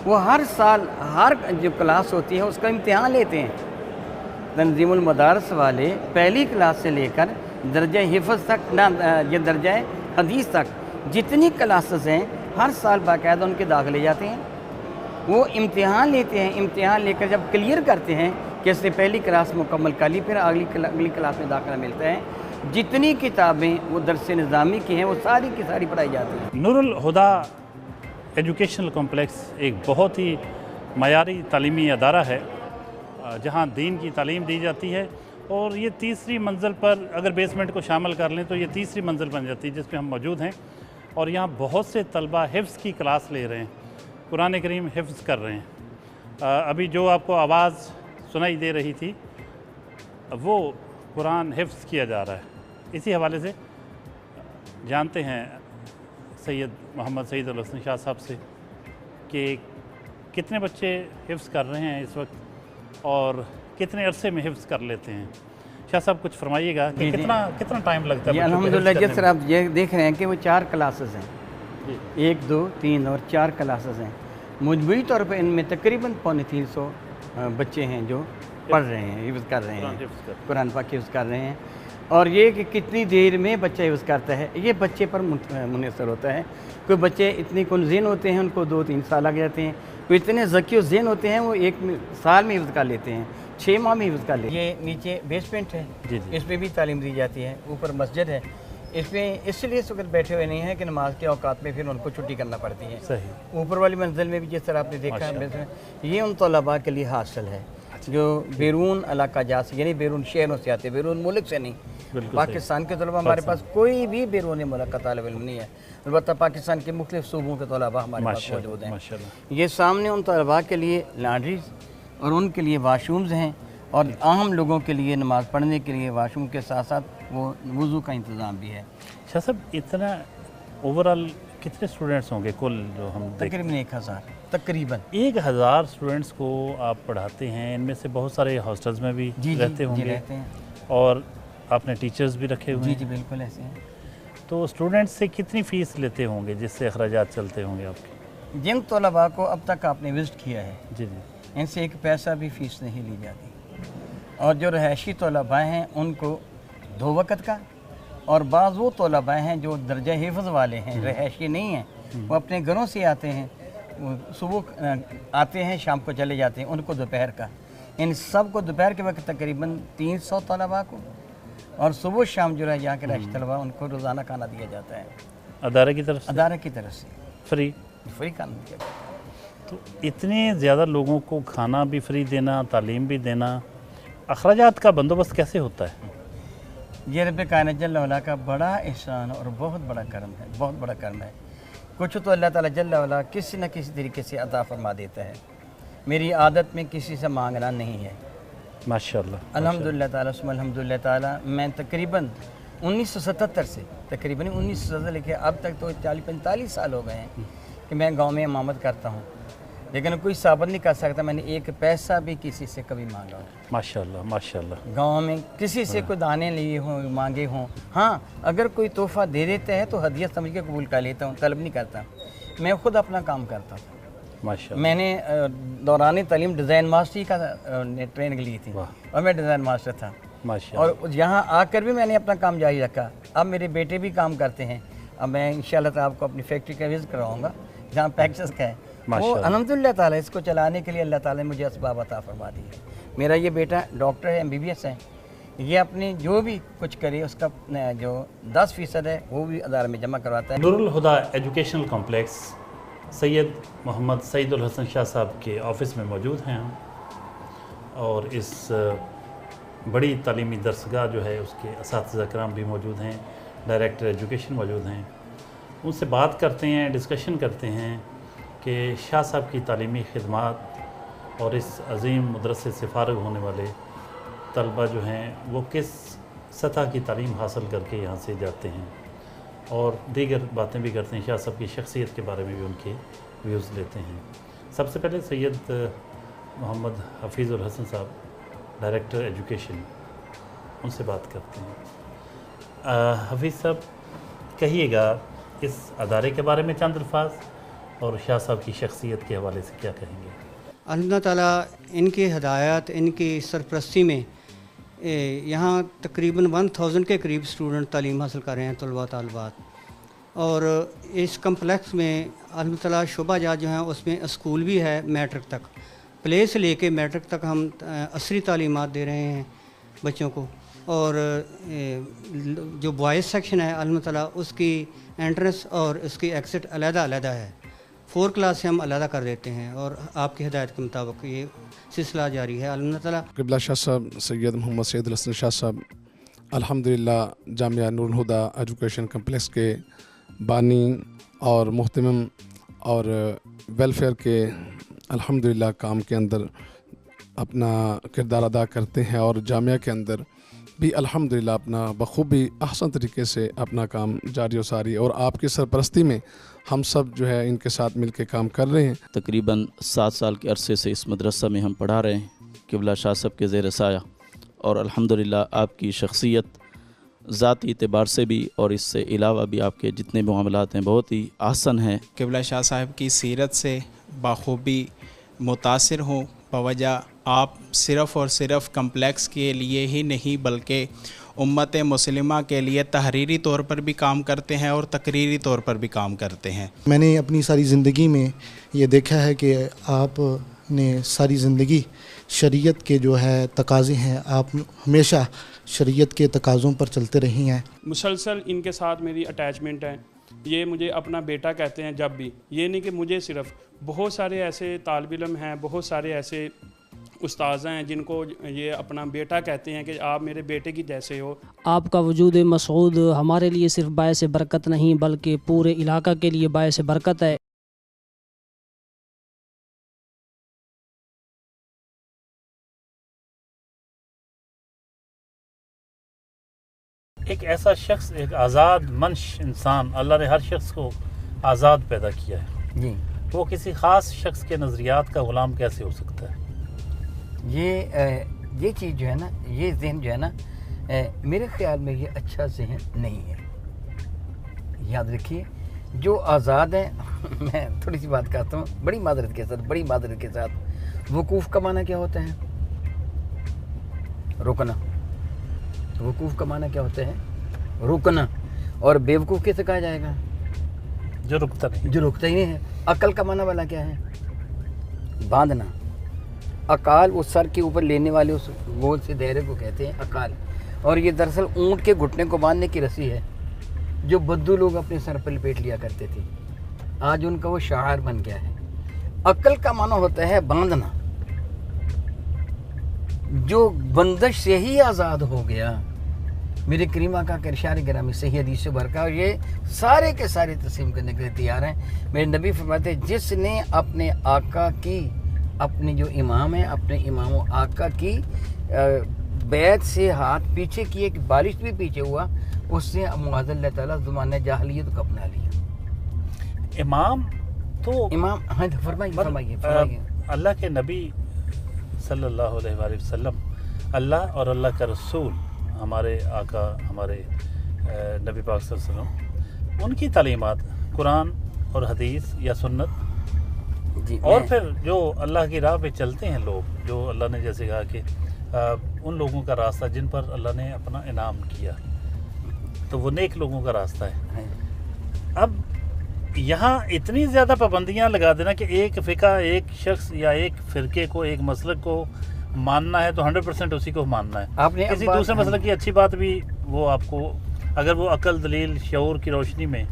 वो हर साल हर जो क्लास होती है उसका इम्तिहान लेते हैं। तंजीमुल मदारस वाले पहली क्लास से लेकर दर्जा हिफ्ज़ तक ना ये दर्जा हदीस तक जितनी क्लासेस हैं हर साल बाकायदा उनके दाखिले जाते हैं। वो इम्तिहान लेते हैं, इम्तिहान लेकर जब क्लियर करते हैं कि इससे पहली क्लास मुकम्मल कर ली, फिर अगली क्लास में दाखिला मिलता है। जितनी किताबें वो दरस निज़ामी की हैं वो सारी की सारी पढ़ाई जाती हैं। नूरुल हुदा एजुकेशनल कॉम्प्लेक्स एक बहुत ही मयारी तालीमी अदारा है जहाँ दीन की तालीम दी जाती है, और ये तीसरी मंजिल पर अगर बेसमेंट को शामिल कर लें तो ये तीसरी मंजिल बन जाती है जिस पे हम मौजूद हैं। और यहाँ बहुत से तलबा हिफ्ज़ की क्लास ले रहे हैं, कुरान करीम हिफ्ज़ कर रहे हैं। अभी जो आपको आवाज़ सुनाई दे रही थी वो कुरान हिफ्ज़ किया जा रहा है। इसी हवाले से जानते हैं सैयद मोहम्मद सईद अल हसन शाह साहब से कि कितने बच्चे हिफ्ज़ कर रहे हैं इस वक्त और कितने अरसे में हिफ्ज़ कर लेते हैं। शाह साहब कुछ फरमाइएगा कि कितना टाइम लगता है? अल्हम्दुलिल्लाह जिस तरह आप ये देख रहे हैं कि वो 4 क्लासेस हैं, 1, 2, 3 और 4 क्लासेस हैं। मजमूई तौर पर इनमें तकरीबन 350 बच्चे हैं जो पढ़ रहे हैं, हिफ्ज़ कर रहे हैं, कुरान पाक हिफ्ज़ कर रहे हैं। और ये कि कितनी देर में बच्चा हिफ्ज़ करता है ये बच्चे पर मुनहसर होता है। कोई बच्चे इतनी कुनज़ीन होते हैं उनको 2-3 साल लग जाते हैं, कोई इतने ज़की ज़ेन होते हैं वो 1 साल में हिफ्ज़ कर लेते हैं, 6 माह में हिफ्ज़ कर लेते हैं। ये नीचे बेसमेंट है, इस पर भी तालीम दी जाती है, ऊपर मस्जिद है। इसमें इसलिए इस वक्त बैठे हुए नहीं है कि नमाज के औकात में फिर उनको छुट्टी करना पड़ती है। सही। ऊपर वाली मंजिल में भी जिस तरह आपने देखा है ये उन तलबा के लिए हासिल है जो बैरून इलाका जा से यानी बैरून शहरों से आते हैं, बैरून मुल्क से नहीं। पाकिस्तान के तलबा हमारे पास कोई भी बैरून मुल्क का तालिब इल्म नहीं है, अलबत्ता पाकिस्तान के मुख्तलिफ सूबों के तलबा हमारे पास मौजूद हैं। ये सामने उन तलबा के लिए लॉन्ड्रीज और उनके लिए वाशरूम्स हैं, और आम लोगों के लिए नमाज़ पढ़ने के लिए वाशरूम के साथ साथ वो वज़ू का इंतज़ाम भी है। शाह साहब इतना ओवरऑल कितने स्टूडेंट्स होंगे कुल जो हम तकरीबन 1000 तकरीबन 1000 स्टूडेंट्स को आप पढ़ाते हैं? इनमें से बहुत सारे हॉस्टल्स में भी रहते होंगे? रहते हैं। और आपने टीचर्स भी रखे हुए हैं? जी बिल्कुल ऐसे हैं। तो स्टूडेंट्स से कितनी फ़ीस लेते होंगे जिससे अखराजात चलते होंगे आपके? जिन तलबा को अब तक आपने विज़िट किया है जी इनसे 1 पैसा भी फ़ीस नहीं ली जाती, और जो रहायशी तलबा हैं उनको 2 वक़्त का, और बाज़ वो तलबा हैं जो दर्जा हिफ्ज़ वाले हैं, रहायशी नहीं हैं, वो अपने घरों से आते हैं, वो सुबह आते हैं शाम को चले जाते हैं, उनको दोपहर का। इन सब को दोपहर के वक्त तकरीबन 300 तलबा को, और सुबह शाम जो है यहाँ के रहायशी तलबा उनको रोज़ाना खाना दिया जाता है अदारे की तरफ से? अदारे की तरफ से फ्री खाना दिया जाता है। तो इतने ज़्यादा लोगों को खाना भी फ्री देना, तालीम भी देना, अखराजात का बंदोबस्त कैसे होता है? ये रब कायनात जल्ल वाला का बड़ा एहसान और बहुत बड़ा करम है, बहुत बड़ा करम है। कुछ तो अल्लाह ताला जल्ल वाला किसी न किसी तरीके से अता फरमा देता है। मेरी आदत में किसी से मांगना नहीं है, माशाअल्लाह अल्हम्दुलिल्लाह ताला सुम्मा अल्हम्दुलिल्लाह ताला। मैं तकरीबन 1977 से तकरीबन 1977 लेके अब तक तो 40-45 साल हो गए हैं कि मैं गांव में इमामत करता हूं, लेकिन कोई साबित नहीं कर सकता मैंने 1 पैसा भी किसी से कभी मांगा हो। माशाअल्लाह माशाअल्लाह। गांव में किसी से कोई दाने लिए हों, मांगे हों, हाँ अगर कोई तोहफ़ा दे देता है तो हदियत समझ के कबूल कर लेता हूँ, तलब नहीं करता। मैं खुद अपना काम करता था। माशाअल्लाह। मैंने दौरान तालीम डिज़ाइन मास्टरी का ट्रेनिंग ली थी और मैं डिज़ाइन मास्टर था। माशाअल्लाह। और यहाँ आकर भी मैंने अपना काम जारी रखा। अब मेरे बेटे भी काम करते हैं। अब मैं इंशाल्लाह ताला आपको अपनी फैक्ट्री का विजिट कराऊंगा जहाँ पैक्सेस का है। वो माशाअल्लाह। अल्हम्दुलिल्लाह ताला इसको चलाने के लिए अल्लाह ताला ने मुझे असबाब अता फरमा दी है। मेरा ये बेटा डॉक्टर है, MBBS है। ये अपनी जो भी कुछ करे उसका जो 10% है वो भी अदारे में जमा करवाता है। नूरुल हुदा एजुकेशनल कॉम्प्लेक्स सैयद मोहम्मद सईदुल हसन शाह साहब के ऑफ़िस में मौजूद हैं हम, और इस बड़ी तालीमी दरसगाह जो है उसके असातिज़ा कराम भी मौजूद हैं, डायरेक्टर एजुकेशन मौजूद हैं। उनसे बात करते हैं, डिस्कशन करते हैं कि शाह साहब की तालीमी खिदमात और इस अज़ीम मदरसे से फ़ारिग होने वाले तलबा जो हैं वो किस सतह की तालीम हासिल करके यहाँ से जाते हैं, और दीगर बातें भी करते हैं। शाह साहब की शख्सियत के बारे में भी उनके व्यूज़ लेते हैं। सबसे पहले सैयद मोहम्मद हफीज़ुल हसन साहब, डायरेक्टर एजुकेशन, उनसे बात करते हैं। हफीज़ साहब, कहिएगा इस अदारे के बारे में चंद अल्फाज और शाह साहब की शख्सियत के हवाले से क्या कहेंगे? अल्लाह ताला इनकी हदायत, इनकी सरपरस्ती में यहाँ तकरीबन 1000 के करीब स्टूडेंट तालीम हासिल कर रहे हैं, तलबा तालबात। और इस कम्प्लेक्स में अल्लाह ताला शोबा जात जो हैं उसमें स्कूल भी है, मैट्रिक तक, प्ले से लेके मैट्रिक तक हम असरी तालीमात दे रहे हैं बच्चों को। और जो बॉयज़ सेक्शन है अल्लाह ताला उसकी एंट्रेंस और उसकी एग्ज़िट अलग-अलग है। 4 क्लास से हम अलग कर देते हैं और आपकी हिदायत के मुताबिक ये सिलसिला जारी है। अल्लाह ताला क़िबला शाह साहब सैयद मोहम्मद सईदुल हसन शाह साहब अल्हम्दुलिल्लाह जामिया नूरुल हुदा एजुकेशन कम्प्लेक्स के बानी और मुहतमिम और वेलफेयर के अल्हम्दुलिल्लाह काम के अंदर अपना किरदार अदा करते हैं, और जामिया के अंदर भी अल्हम्दुलिल्लाह अपना बखूबी अहसन तरीके से अपना काम जारी और सारी, और आपकी सरपरस्ती में हम सब जो है इनके साथ मिलकर काम कर रहे हैं। तकरीबन 7 साल के अरसे से इस मदरसा में हम पढ़ा रहे हैं क़िबला शाह साहब के ज़ेर साया, और अल्हम्दुलिल्लाह आपकी शख्सियत ज़ाती एतबार से भी और इससे अलावा भी आपके जितने भी मामलात हैं बहुत ही आसन हैं। क़िबला शाह साहब की सीरत से बाखूबी मुतासिर हूँ, बवजह आप सिर्फ़ और सिर्फ कम्प्लेक्स के लिए ही नहीं बल्कि उम्मत मुस्लिमा के लिए तहरीरी तौर पर भी काम करते हैं और तकरीरी तौर पर भी काम करते हैं। मैंने अपनी सारी ज़िंदगी में ये देखा है कि आपने सारी ज़िंदगी शरीयत के जो है तकाज़े हैं, आप हमेशा शरीयत के तकाज़ों पर चलते रही हैं। मुसलसल इनके साथ मेरी अटैचमेंट है। ये मुझे अपना बेटा कहते हैं जब भी, ये नहीं कि मुझे सिर्फ, बहुत सारे ऐसे तालिब इल्म हैं, बहुत सारे ऐसे उस्ताज़ हैं जिनको ये अपना बेटा कहते हैं कि आप मेरे बेटे की जैसे हो। आपका वजूद मसऊद हमारे लिए सिर्फ बायस बरकत नहीं बल्कि पूरे इलाका के लिए बायस बरकत है। एक ऐसा शख्स, एक आज़ाद मंश इंसान, अल्लाह ने हर शख्स को आज़ाद पैदा किया है जी, वो किसी ख़ास शख्स के नज़रियात का ग़ुलाम कैसे हो सकता है? ये चीज़ जो है ना, ये जहन जो है ना, मेरे ख़्याल में ये अच्छा जहन नहीं है। याद रखिए, जो आज़ाद है मैं थोड़ी सी बात करता हूँ बड़ी मादरत के साथ, वकूफ़ का माना क्या होता है? रुकना। वकूफ़ का माना क्या होता है? रुकना। और बेवकूफ़ कैसे कहा जाएगा? जो रुकता नहीं, जो रुकता ही नहीं है। अकल का माना वाला क्या है? बांधना। अकाल वो सर के ऊपर लेने वाले उस गोल से दायरे को कहते हैं अकाल, और ये दरअसल ऊँट के घुटने को बांधने की रस्सी है जो बद्दू लोग अपने सर पर लपेट लिया करते थे। आज उनका वो शआर बन गया है। अकल का माना होता है बांधना। जो बंदिश से ही आज़ाद हो गया, मेरे करीम आका के इरशाद गिरामी सही हदीस से भरका, और ये सारे के सारे तस्लीम करने के लिए तैयार हैं। मेरे नबी फरमाते हैं, जिसने अपने आका की, अपने जो इमाम है, अपने इमाम आका की बैत से हाथ पीछे किए कि बारिश भी पीछे हुआ, उससे मुआज़ल्लाह ताला ज़माने जाहिलियत को अपना लिया। इमाम तो इमाम, हाँ फरमाइए। अल्लाह के नबी सल्लल्लाहु अलैहि वसल्लम, अल्लाह और अल्लाह का रसूल, हमारे आका, हमारे नबी पाक सल्लल्लाहु अलैहि वसल्लम, उनकी तालीमात कुरान और हदीस या सुन्नत جی اور پھر جو اللہ کی راہ پہ چلتے ہیں لوگ، جو اللہ نے جیسے کہا کہ ان لوگوں کا راستہ جن پر اللہ نے اپنا انعام کیا، تو وہ نیک لوگوں کا راستہ ہے۔ اب یہاں اتنی زیادہ پابندیاں لگا دینا کہ ایک فقہ، ایک شخص یا ایک فرقے کو، ایک مسلک کو ماننا ہے تو 100% اسی کو ماننا ہے، کسی دوسرے مسلک کی اچھی بات بھی وہ آپ کو، اگر وہ عقل، دلیل، شعور کی روشنی میں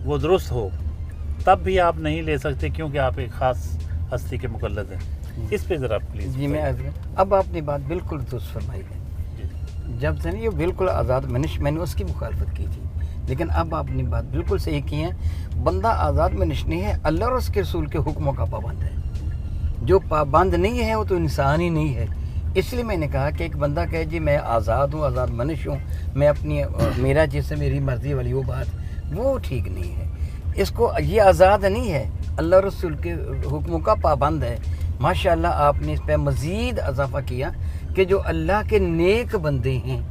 وہ درست ہو، تب بھی آپ نہیں لے سکتے، کیونکہ آپ ایک خاص ہستی کے مقلد ہیں۔ اس پہ ذرا پلیز۔ جی میں اب آپ نے بات بالکل درست فرمائی ہے۔ جب سے یہ بالکل آزاد، میں نے اس کی مخالفت کی تھی، لیکن اب آپ نے بات بالکل صحیح کی ہے۔ بندہ آزاد منش نہیں ہے، اللہ اور اس کے رسول کے حکموں کا پابند ہے۔ جو پابند نہیں ہے وہ تو انسان ہی نہیں ہے۔ اس لیے میں نے کہا کہ ایک بندہ کہے جی میں آزاد ہوں، آزاد منش ہوں، میں اپنی میرا جیسے میری مرضی والی وہ بات، وہ ٹھیک نہیں ہے۔ اس کو یہ آزاد نہیں ہے، اللہ اور رسول کے حکموں کا پابند ہے۔ ماشاءاللہ آپ نے اس پہ مزید اضافہ کیا کہ جو اللہ کے نیک بندے ہیں،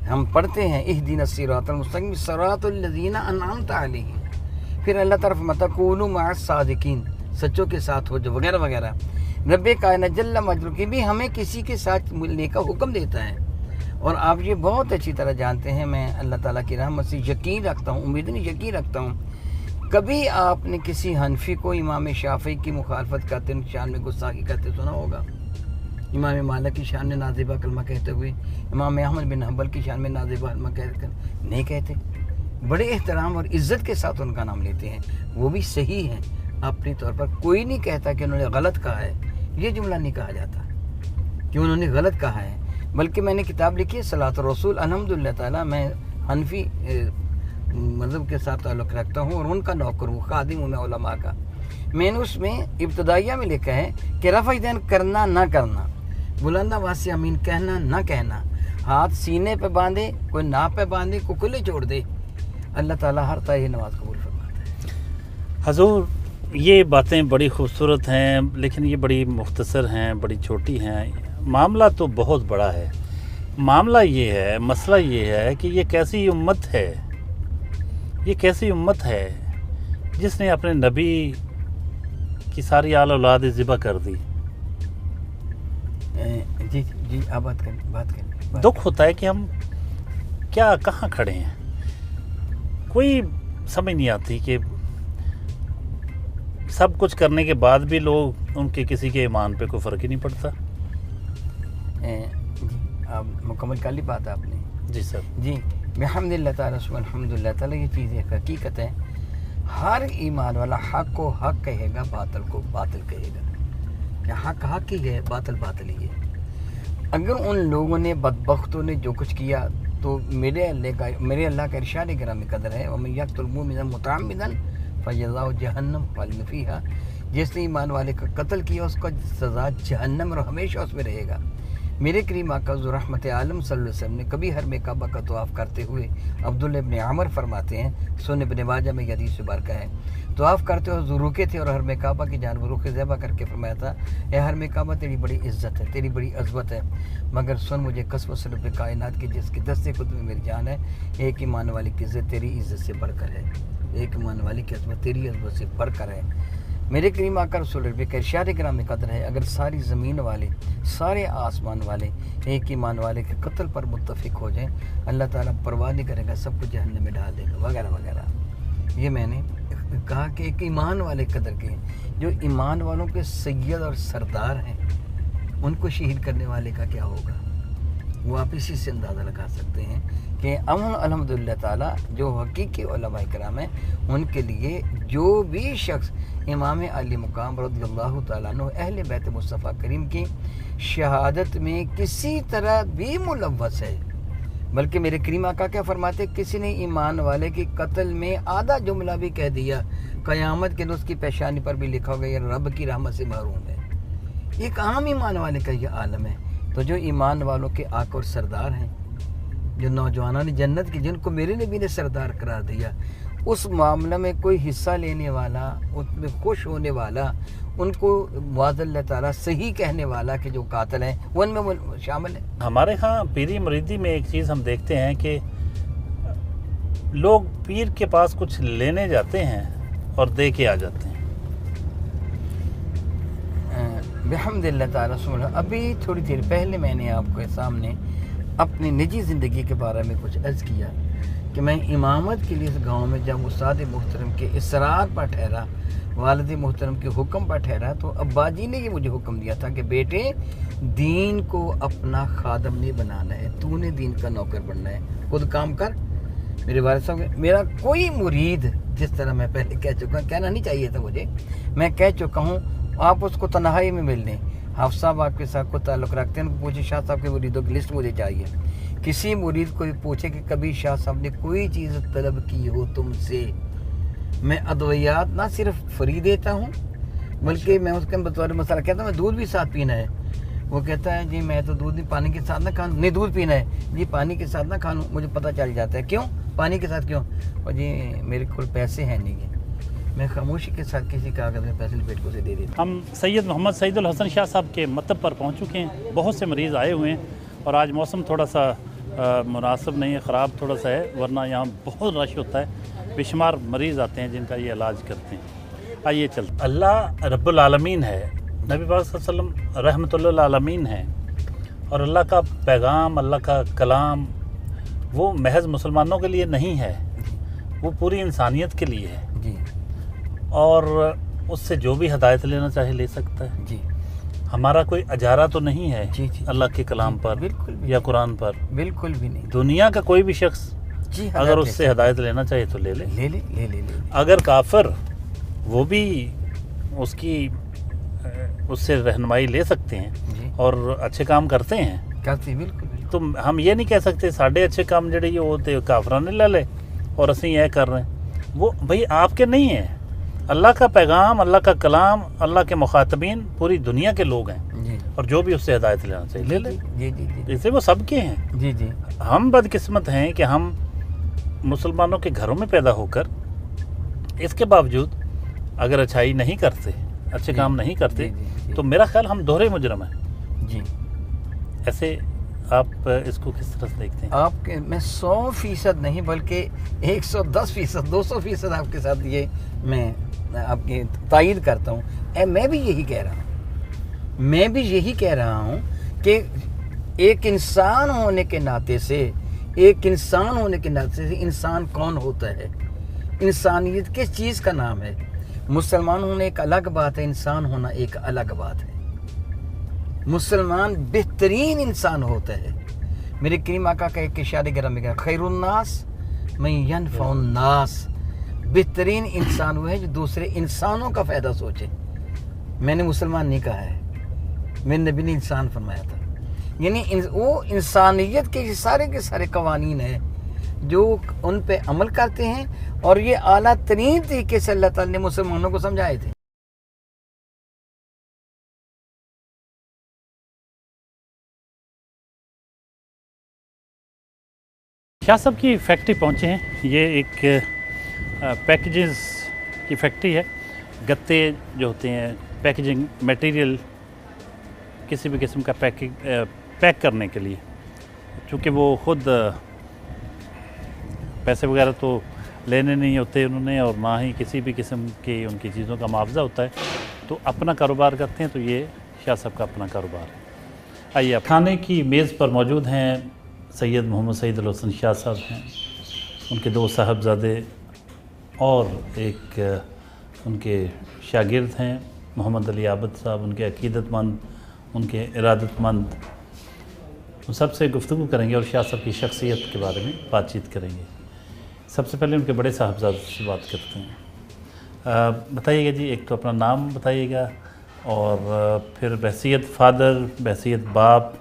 ہم پڑھتے ہیں اہدنا الصراط المستقیم صراط الذین انعمت علیہم، پھر اللہ طرف متکونوا مع الصادقین، سچوں کے ساتھ ہو جو وغیرہ وغیرہ۔ رب کائنات جل مجدہ کی بھی ہمیں کسی کے ساتھ ملنے کا حکم دیتا ہے، اور آپ یہ بہت اچھی طرح جانتے ہیں، میں اللہ تعالیٰ کی رحمت سے یقین رکھتا ہوں، امید نہیں یقین رکھتا ہوں، کبھی آپ نے کسی حنفی کو امام شافعی کی مخالفت کرتے ان شان میں گستاخی کرتے سنا ہوگا؟ امام مالک کی شان میں نازیبہ کلمہ کہتے ہوئے، امام احمد بن حنبل کی شان میں نازیبہ کلمہ کہتے نہیں کہتے، بڑے احترام اور عزت کے ساتھ ان کا نام لیتے ہیں، وہ بھی صحیح ہیں اپنے طور پر۔ کوئی نہیں کہتا کہ انہوں نے غلط کہا ہے، یہ جملہ نہیں کہا جاتا کہ انہوں نے غلط کہا ہے، بلکہ میں نے کتاب لکھی ہے صلاۃ الرسول، الحمدللہ تعالیٰ میں حنفی مذہب کے ساتھ تعلق رکھتا ہوں اور ان کا نوکر ہوں، خادم ہوں میں علماء کا۔ میں نے اس میں ابتدائیہ میں لکھا ہے کہ رفع دین کرنا نہ کرنا، بلند آواز سے امین کہنا نہ کہنا، ہاتھ سینے پہ باندھے، کوئی ناپ پہ باندھے، کوئی کھلے چھوڑ دے، اللہ تعالیٰ ہر طرح نماز قبول فرماتا ہے۔ حضور یہ باتیں بڑی خوبصورت ہیں، لیکن یہ بڑی مختصر ہیں، بڑی چھوٹی ہیں۔ معاملہ تو بہت بڑا ہے۔ معاملہ یہ ہے، مسئلہ یہ ہے کہ یہ کیسی امت ہے، یہ کیسی امت ہے جس نے اپنے نبی کی ساری آل اولاد ذبح کر دی۔ جی جی آپ بات کریں۔ دکھ ہوتا ہے کہ ہم کیا کہاں کھڑے ہیں، کوئی سمجھ نہیں آتی کہ سب کچھ کرنے کے بعد بھی لوگ ان کے کسی کے ایمان پہ کوئی فرق ہی نہیں پڑتا۔ جی آپ مکمل کر لی بات آپ نے۔ جی سر۔ جی بحمد اللہ تعالیٰ الحمد للہ تعالیٰ، یہ چیز ایک حقیقت ہے، ہر ایمان والا حق کو حق کہے گا، باطل کو باطل کہے گا، کہ حق حق ہی ہے، باطل باطل ہی ہے۔ اگر ان لوگوں نے بدبختوں نے جو کچھ کیا تو میرے اللہ کا ارشاد گرامی قدر ہے، وَمَن يَقْتُلْ مُؤْمِنًا مُتَعَمِّدًا فَجَزَاؤُهُ جَهَنَّمُ خَالِدًا فِيهَا، جس نے ایمان والے کا قتل کیا اس کا سزا جہنم اور ہمیشہ اس میں رہے گا۔ میرے کریم آقا حضور رحمت عالم صلی اللہ علیہ وسلم نے کبھی حرم کعبہ کا طواف کرتے ہوئے، عبداللہ ابن عمر فرماتے ہیں، سنن ابن ماجہ میں یہ حدیث مبارکہ ہے، طواف کرتے ہوئے حضور رکے تھے اور حرم کعبہ کی جانب رخ ذبح کر کے فرمایا تھا، اے حرم کعبہ تیری بڑی عزت ہے، تیری بڑی عظمت ہے، مگر سن مجھے قسم سے رب کائنات کی جس کی دستے خود میں میری جان ہے، ایک ایمان والی کی عزت تیری عزت سے بڑھ کر ہے، ایک ایمان والی کی عظمت تیری عظمت سے بڑھ کر ہے۔ میرے کریم آقا رسول اللہ کے ارشاد گرامی قدر ہے، اگر ساری زمین والے، سارے آسمان والے ایک ایمان والے کے قتل پر متفق ہو جائیں، اللہ تعالیٰ پرواہ نہیں کرے گا، سب کو جہنم میں ڈال دے گا، وغیرہ وغیرہ۔ یہ میں نے کہا کہ ایک ایمان والے قدر کے، جو ایمان والوں کے سید اور سردار ہیں، ان کو شہید کرنے والے کا کیا ہوگا؟ وہ آپ اسی سے اندازہ لگا سکتے ہیں کہ الحمدللہ تعالیٰ جو حقیقی علماء کرام ہیں، ان کے لیے جو بھی شخص امام علی مقام رضی اللہ تعالیٰ عنہ اہل بیت مصطفیٰ کریم کی شہادت میں کسی طرح بھی ملوث ہے، بلکہ میرے کریم آقا کیا فرماتے، کسی نے ایمان والے کی قتل میں آدھا جملہ بھی کہہ دیا، قیامت کے دن اس کی پیشانی پر بھی لکھا ہوگا یہ رب کی رحمت سے محروم ہے۔ ایک عام ایمان والے کا یہ عالم ہے۔ تو جو ایمان والوں کے آقا اور سردار ہیں، جو نوجوانان جنت کی، جن کو میرے نبی نے سردار قرار دیا، اس معاملہ میں کوئی حصہ لینے والا، اس میں خوش ہونے والا، ان کو معاذ اللہ تعالیٰ صحیح کہنے والا کہ جو قاتل ہیں وہ ان میں شامل ہے۔ ہمارے ہاں پیری مریدی میں ایک چیز ہم دیکھتے ہیں کہ لوگ پیر کے پاس کچھ لینے جاتے ہیں اور دے کے آ جاتے ہیں۔ बिहम्दिल्लाह ताला सुबह। अभी थोड़ी देर पहले मैंने आपके सामने अपनी निजी ज़िंदगी के बारे में कुछ अर्ज़ किया कि मैं इमामत के लिए इस गांव में जब उस्ताद मोहतरम के इसरार पर ठहरा, वालिद मोहतरम के हुक्म पर ठहरा, तो अब्बा जी ने ये मुझे हुक्म दिया था कि बेटे दीन को अपना खादम नहीं बनाना है, तूने दीन का नौकर बनना है, खुद काम कर। मेरे वालिद साहब, मेरा कोई मुरीद, जिस तरह मैं पहले कह चुका, कहना नहीं चाहिए था मुझे, मैं कह चुका हूँ, आप उसको तन्हाई में मिल लें। हाफ़िज़ साहब आपके साथ को ताल्लुक़ रखते हैं, उनको पूछे शाह साहब के मुरीदों की लिस्ट मुझे चाहिए। किसी मुरीद को पूछे कि कभी शाह साहब ने कोई चीज़ तलब की हो तुमसे, मैं अद्वियात ना सिर्फ फ्री देता हूँ, बल्कि मैं उसके बतौर मसाला कहता हूँ मैं दूध भी साथ पीना है। वो कहता है जी मैं तो दूध नहीं, पानी के साथ ना खा लूँ। नहीं, दूध पीना है जी, पानी के साथ ना खा लूँ। मुझे पता चल जाता है क्यों, पानी के साथ क्यों, और जी मेरे को पैसे हैं नहीं है, मैं खामोशी के साथ किसी कागज़ में पैसे लपेट को से दे देता। हम सैयद मोहम्मद सईदुल हसन शाह साहब के मतब पर पहुँच चुके हैं। बहुत से मरीज़ आए हुए हैं और आज मौसम थोड़ा सा मुनासिब नहीं है, ख़राब थोड़ा सा है, वरना यहाँ बहुत रश होता है, बेशुमार मरीज़ आते हैं जिनका ये इलाज करते हैं। आइए चलते। अल्लाह रब्बुल आलमीन है, नबी पाक सल्लल्लाहु अलैहि वसल्लम रहमतुल्लिल आलमीन है, और अल्लाह का पैगाम, अल्लाह का कलाम वो महज मुसलमानों के लिए नहीं है, वो पूरी इंसानियत के लिए है जी, और उससे जो भी हिदायत लेना चाहे ले सकता है जी। हमारा कोई अजारा तो नहीं है जी, जी, अल्लाह के कलाम पर बिल्कुल भी या कुरान पर। बिल्कुल भी नहीं दुनिया का कोई भी शख्स जी, अगर उससे हिदायत लेना चाहे तो ले ले। ले ले ले ले ले। अगर काफिर, वो भी उसकी उससे रहनुमाई ले सकते जी। हैं और अच्छे काम करते हैं, करती बिल्कुल। तो हम ये नहीं कह सकते साढ़े अच्छे काम जड़े ये होते काफिरां ने ले ले और असीं यह कर रहे हैं। वो भाई आपके नहीं है, अल्लाह का पैगाम, अल्लाह का कलाम, अल्लाह के मुखातबीन पूरी दुनिया के लोग हैं, जी और जो भी उससे हिदायत लेना चाहिए ले ले। जी जी जी इससे वो सबके हैं। जी जी हम बदकिस्मत हैं कि हम मुसलमानों के घरों में पैदा होकर इसके बावजूद अगर अच्छाई नहीं करते, अच्छे काम नहीं करते, जी। तो मेरा ख्याल हम दोहरे मुजरम हैं। जी। ऐसे आप इसको किस तरह से देखते हैं? आपके मैं 100% नहीं बल्कि 110%, 200% आपके साथ ये मैं आपकी तायद करता हूँ। मैं भी यही कह रहा हूँ, मैं भी यही कह रहा हूँ कि एक इंसान होने के नाते से, एक इंसान होने के नाते से इंसान कौन होता है, इंसानियत किस चीज़ का नाम है। मुसलमान होना एक अलग बात है, इंसान होना एक अलग बात है। मुसलमान बेहतरीन इंसान होता है। मेरे करीम आका का एक इशारे गरम में खैरुन्नास मैं यनफउन्नास, बेहतरीन इंसान वो है जो दूसरे इंसानों का फ़ायदा सोचे। मैंने मुसलमान नहीं कहा है, मेरे नबी ने इंसान फरमाया था। यानी वो इंसानियत के सारे कवानीन हैं जो उन पे अमल करते हैं, और ये आला तरीन तरीके से अल्लाह ताला ने मुसलमानों को समझाए थे। शाह साहब की फैक्ट्री पहुँचे हैं। ये एक पैकेजेस की फैक्ट्री है। गत्ते जो होते हैं, पैकेजिंग मटेरियल, किसी भी किस्म का पैक करने के लिए, चूँकि वो ख़ुद पैसे वगैरह तो लेने नहीं होते उन्होंने, और ना ही किसी भी किस्म की उनकी चीज़ों का मुआवजा होता है, तो अपना कारोबार करते हैं। तो ये शाह साहब का अपना कारोबार है। आइए, आप खाने की मेज़ पर मौजूद हैं सैयद मोहम्मद सईदुल हसन शाह साहब हैं, उनके दो साहबजादे और एक उनके शागिर्द हैं मोहम्मद अली आबद साहब, उनके अकीदतमंद, उनके इरादतमंद। उन सबसे गुफ्तगू करेंगे और शाह साहब की शख्सियत के बारे में बातचीत करेंगे। सबसे पहले उनके बड़े साहबजादे से बात करते हैं। बताइएगा जी, एक तो अपना नाम बताइएगा, और फिर बहसीयत फ़ादर, बहसीयत बाप,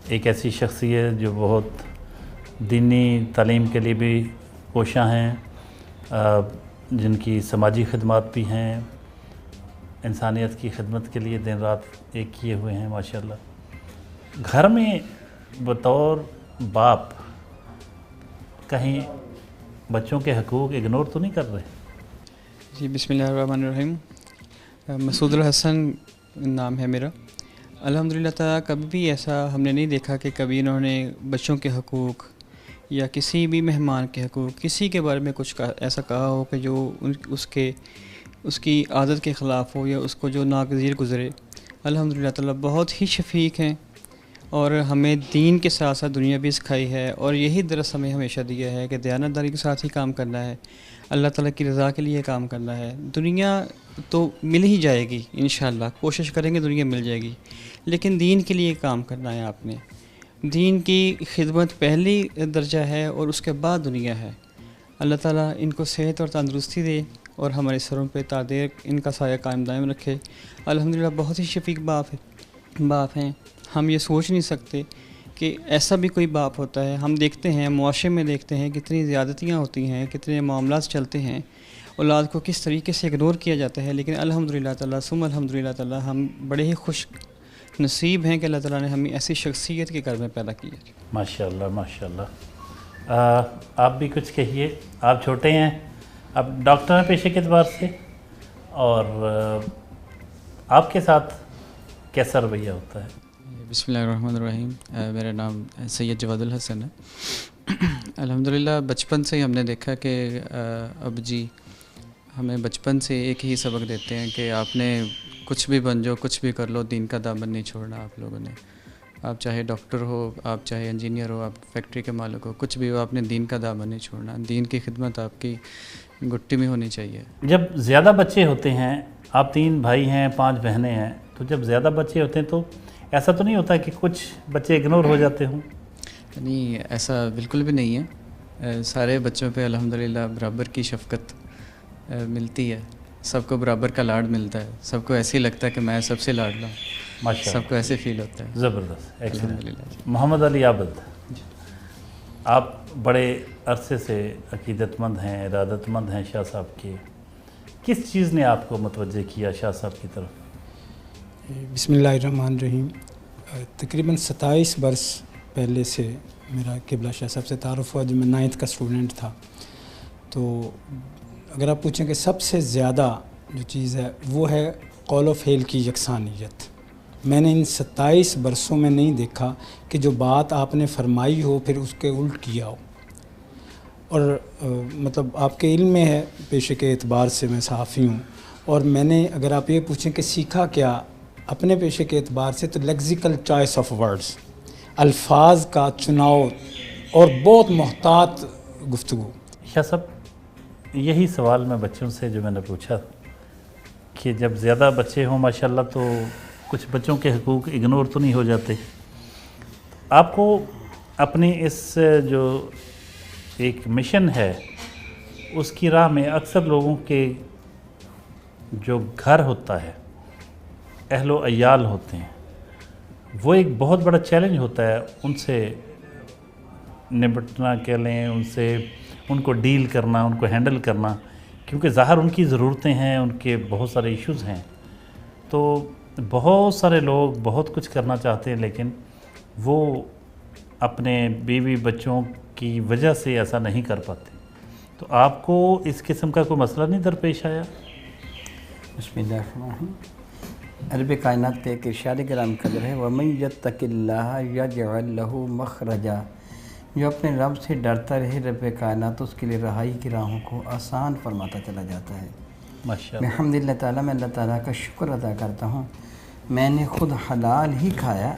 एक ऐसी शख्सियत जो बहुत दीनी तालीम के लिए भी कोशां हैं, जिनकी समाजी खिदमत भी हैं, इंसानियत की खिदमत के लिए दिन रात एक किए हुए हैं माशाल्लाह। घर में बतौर बाप कहीं बच्चों के हकूक़ इग्नोर तो नहीं कर रहे? जी, बिस्मिल्लाहिर्रहमानिर्रहीम। मसूदुल हसन नाम है मेरा। अल्हम्दुलिल्लाह ताला कभी भी ऐसा हमने नहीं देखा कि कभी इन्होंने बच्चों के हकूक़ या किसी भी मेहमान के हकूक़, किसी के बारे में कुछ ऐसा कहा हो कि जो उसकी आदत के ख़िलाफ़ हो या उसको जो नागज़ीर गुज़रे। الحمدللہ تعالیٰ بہت ہی شفیق ہیں اور ہمیں دین کے ساتھ ساتھ دنیا بھی سکھائی ہے، اور یہی درس ہمیں ہمیشہ دیا ہے کہ دیانتداری کے ساتھ ہی کام کرنا ہے، اللہ تعالیٰ کی رضا کے لیے کام کرنا ہے۔ دنیا تو مل ہی جائے گی انشاءاللہ، کوشش کریں گے دنیا مل جائے گی، لیکن دین کے لیے کام کرنا ہے آپ نے۔ دین کی خدمت پہلی درجہ ہے اور اس کے بعد دنیا ہے۔ اللہ تعالیٰ ان کو صحت اور تندرستی دے اور ہمارے سروں پہ تا دیر ان کا سایہ قائم دائم رکھے۔ الحمدللہ بہت ہی شفیق باپ ہیں، ہم یہ سوچ نہیں سکتے کہ ایسا بھی کوئی باپ ہوتا ہے۔ ہم دیکھتے ہیں معاشرے میں، دیکھتے ہیں کتنی زیادتیاں ہوتی ہیں، کتنے معاملات چلتے ہیں، اولاد کو کس طریقے سے اگنور کیا جاتا ہے، لیکن الحمدللہ تعالیٰ ثم الحمدللہ تعالیٰ ہم بڑے ہی خوش نصیب ہیں کہ اللہ تعالیٰ نے ہمیں ایسی شخصیت کے گھر میں پیدا کی ہے۔ ماشاءاللہ ماشاءاللہ۔ آپ بھی کچھ کہیے، آپ چھوٹے ہیں، آپ ڈاکٹر ہیں پیشے کے اعتبار سے، اور آپ کے ساتھ کیسا رویہ ہوتا ہے؟ بسم اللہ الرحمن الرحیم۔ میرا نام سید جواد الحسن ہے۔ الحمدللہ بچپن سے ہی ہم نے دیکھا کہ اب جی ہمیں بچپن سے ایک ہی سبق دیتے ہیں کہ آپ نے کچھ بھی بن جاؤ، کچھ بھی کر لو، دین کا دامن نہیں چھوڑنا آپ لوگوں نے۔ آپ چاہے ڈاکٹر ہو، آپ چاہے انجینئر ہو، آپ فیکٹری کے مالک ہو، کچھ بھی ہو، آپ نے دین کا دامن نہیں چھوڑنا۔ دین کی خدمت آپ کی گٹی میں ہونی چاہیے۔ جب زیادہ بچے ہوتے ہیں، آپ 3 بھائی ہیں، 5 بہنیں ہیں، تو جب زیادہ بچے ہوتے ہیں تو ایسا تو نہیں ہوتا کہ کچھ بچے اگنور ہو جاتے ہوں؟ نہیں، ایسا بالکل بھی نہیں ہے۔ سارے بچوں پہ الحمدللہ برابر کی شفقت ملتی ہے، سب کو برابر کا لاڈ ملتا ہے، سب کو ایسے ہی لگتا ہے کہ میں سب سے لاڈلا ہوں، سب کو ایسے فیل ہوتا ہے۔ زبردست، الحمدللہ۔ محمد علی عابد، آپ بڑے عرصے سے عقیدت مند ہیں، ارادت مند ہیں شاہ صاحب کے، کس چیز نے آپ کو متوجہ کیا شاہ صاحب کی طرف؟ بسم اللہ الرحمن الرحیم۔ تقریباً 27 برس پہلے سے میرا قبلہ شاہ صاحب سے تعارف ہوا، جب میں 9th کا اسٹوڈنٹ تھا۔ تو اگر آپ پوچھیں کہ سب سے زیادہ جو چیز ہے وہ ہے قول و فعل کی یکسانیت۔ میں نے ان 27 برسوں میں نہیں دیکھا کہ جو بات آپ نے فرمائی ہو پھر اس کے الٹ کیا ہو۔ اور مطلب آپ کے علم میں ہے، پیشے کے اعتبار سے میں صحافی ہوں، اور میں نے اگر آپ یہ پوچھیں کہ سیکھا کیا اپنے پیشے کے اعتبار سے، تو لیکزیکل چوائس آف ورڈز، الفاظ کا چناؤ اور بہت محتاط گفتگو۔ شاہ صاحب، یہی سوال میں بچوں سے جو میں نے پوچھا کہ جب زیادہ بچے ہوں ماشاءاللہ تو کچھ بچوں کے حقوق اگنور تو نہیں ہو جاتے؟ آپ کو اپنی اس جو ایک مشن ہے اس کی راہ میں اکثر لوگوں کے جو گھر ہوتا ہے، اہل و عیال ہوتے ہیں، وہ ایک بہت بڑا چیلنج ہوتا ہے ان سے نمٹنا، کہہ لیں ان کو ڈیل کرنا، ان کو ہینڈل کرنا، کیونکہ ظاہر ان کی ضرورتیں ہیں، ان کے بہت سارے ایشوز ہیں۔ تو بہت سارے لوگ بہت کچھ کرنا چاہتے ہیں لیکن وہ اپنے بیوی بچوں کی وجہ سے ایسا نہیں کر پاتے۔ تو آپ کو اس قسم کا کوئی مسئلہ نہیں درپیش آیا؟ بسم اللہ الرحمن الرحیم۔ رب کائنات کا ایک ارشاد کرام قدر ہے، وَمَن يَتَّقِ اللَّهَ يَجْعَلْ لَهُ مَخْرَجًا، جو اپنے رب سے ڈرتا رہے رب کائنات اس کے لیے رہائی کی راہوں کو آسان فرماتا چلا جاتا ہے۔ ماشاءاللہ۔ الحمدللہ تعالیٰ میں اللہ تعالیٰ کا شکر ادا کرتا ہوں، میں نے خود حلال ہی کھایا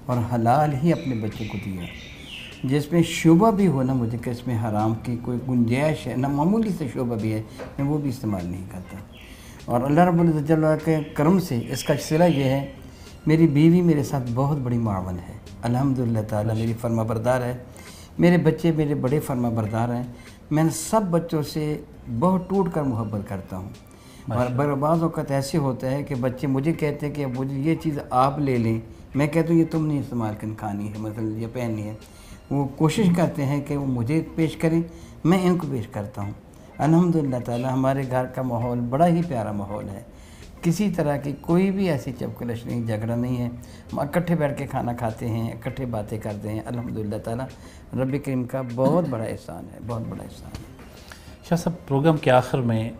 اور حلال ہی اپنے بچوں کو دیا۔ جس میں شعبہ بھی ہو نا مجھے کہ اس میں حرام کی کوئی گنجائش ہے، نہ معمولی سے شعبہ بھی ہے، میں وہ بھی استعمال نہیں کرتا۔ اور اللہ رب العزت جل کے کرم سے اس کا صلہ یہ ہے، میری بیوی میرے ساتھ بہت بڑی معاون ہے، الحمدللہ تعالیٰ میری فرما بردار ہے، میرے بچے میرے بڑے فرما بردار ہیں، میں سب بچوں سے بہت ٹوٹ کر محبت کرتا ہوں۔ اور بعض اوقات ایسے ہوتا ہے کہ بچے مجھے کہتے ہیں کہ مجھے یہ چیز آپ لے لیں، میں کہتا ہوں یہ تم نہیں استعمال کھانی ہے، مثلا یہ پہننی ہے، وہ کوشش کرتے ہیں کہ وہ مجھے پیش کریں، میں ان کو پیش کرتا ہوں۔ الحمدللہ تعالیٰ ہمارے گھر کا ماحول بڑا ہی پیارا ماحول ہے، کسی طرح کی کوئی بھی ایسی چپکلش نہیں، جھگڑا نہیں ہے، ہم اکٹھے بیٹھ کے کھانا کھاتے ہیں، اکٹھے باتیں کرتے ہیں۔ الحمدللہ تعالیٰ رب کریم کا بہت بڑا احسان ہے، بہت بڑا احسان ہے۔ شاہ صاحب، پروگرام کے آخر میں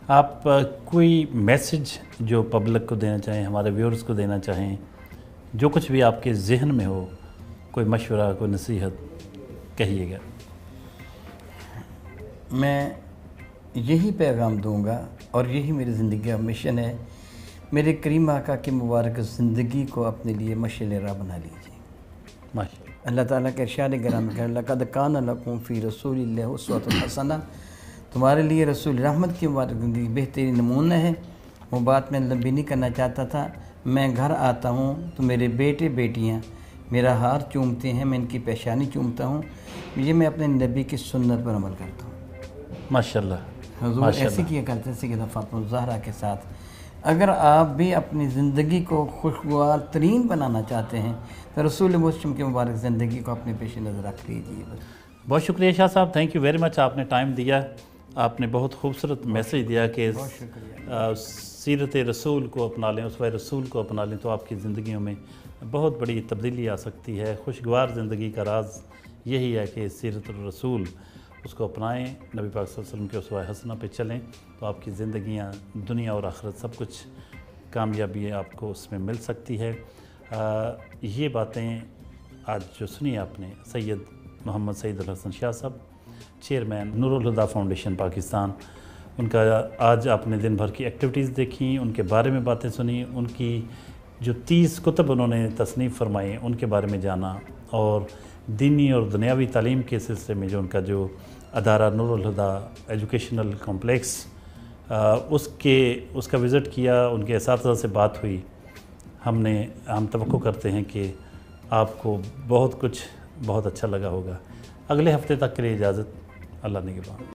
آپ کوئی میسج جو پبلک کو دینا چاہیں، ہمارے ویورز کو دینا چاہیں، جو کچھ بھی آپ کے ذہن میں ہو، کوئی مشورہ، کوئی نصیحت کہیے گا۔ میں یہی پیغام دوں گا اور یہی میری زندگی کا مشن ہے میرے کریم آقا کی مبارک زندگی کو اپنے لیے مشعل راہ بنا لیجیے۔ ماشاء اللہ۔ اللہ تعالیٰ کے ارشاد گرامی کہ لقد کان لکم فی رسول اللہ اسوۃ حسنہ، تمہارے لیے رسول رحمت کی مبارک زندگی بہترین نمونہ ہے۔ وہ بات میں لمبی نہیں کرنا چاہتا تھا۔ میں گھر آتا ہوں تو میرے بیٹے بیٹیاں میرا ہار چومتے ہیں، میں ان کی پیشانی چومتا ہوں، یہ میں اپنے نبی کی سنت پر عمل کرتا ہوں۔ ماشاء اللہ۔ حضور ایسے کیا کرتے تھے کہ فاطمہ الزہرا کے ساتھ۔ اگر آپ بھی اپنی زندگی کو خوشگوار ترین بنانا چاہتے ہیں تو رسول مسلم کی مبارک زندگی کو اپنے پیش نظر رکھ لیجیے۔ بہت شکریہ شاہ صاحب، تھینک یو ویری مچ، آپ نے ٹائم دیا، آپ نے بہت خوبصورت میسیج دیا کہ سیرت رسول کو اپنا لیں، اسوہ رسول کو اپنا لیں تو آپ کی زندگیوں میں بہت بڑی تبدیلی آ سکتی ہے۔ خوشگوار زندگی کا راز یہی ہے کہ سیرت الرسول اس کو اپنائیں، نبی پاک صلی اللہ علیہ وسلم کے اسوہ حسنہ پہ چلیں تو آپ کی زندگیاں دنیا اور آخرت سب کچھ کامیابی آپ کو اس میں مل سکتی ہے۔ یہ باتیں آج جو سنی آپ نے سید محمد سعید الحسن شاہ صاحب، چیئرمین نور الہدیٰ فاؤنڈیشن پاکستان، ان کا آج آپ نے دن بھر کی ایکٹیویٹیز دیکھی، ان کے بارے میں باتیں سنی، ان کی جو 30 کتب انہوں نے تصنیف فرمائے ان کے بارے میں جانا، اور دینی اور دنیاوی تعلیم کے سلسلے میں جو ان کا جو ادارہ نور الہدیٰ ایجوکیشنل کمپلیکس اس کا وزٹ کیا، ان کے اساتذہ سے بات ہوئی۔ ہم توقع کرتے ہیں کہ آپ کو بہت اچھا لگا ہوگا۔ اگلے ہفتے تک کے لیے اجازت، اللہ نگہبان۔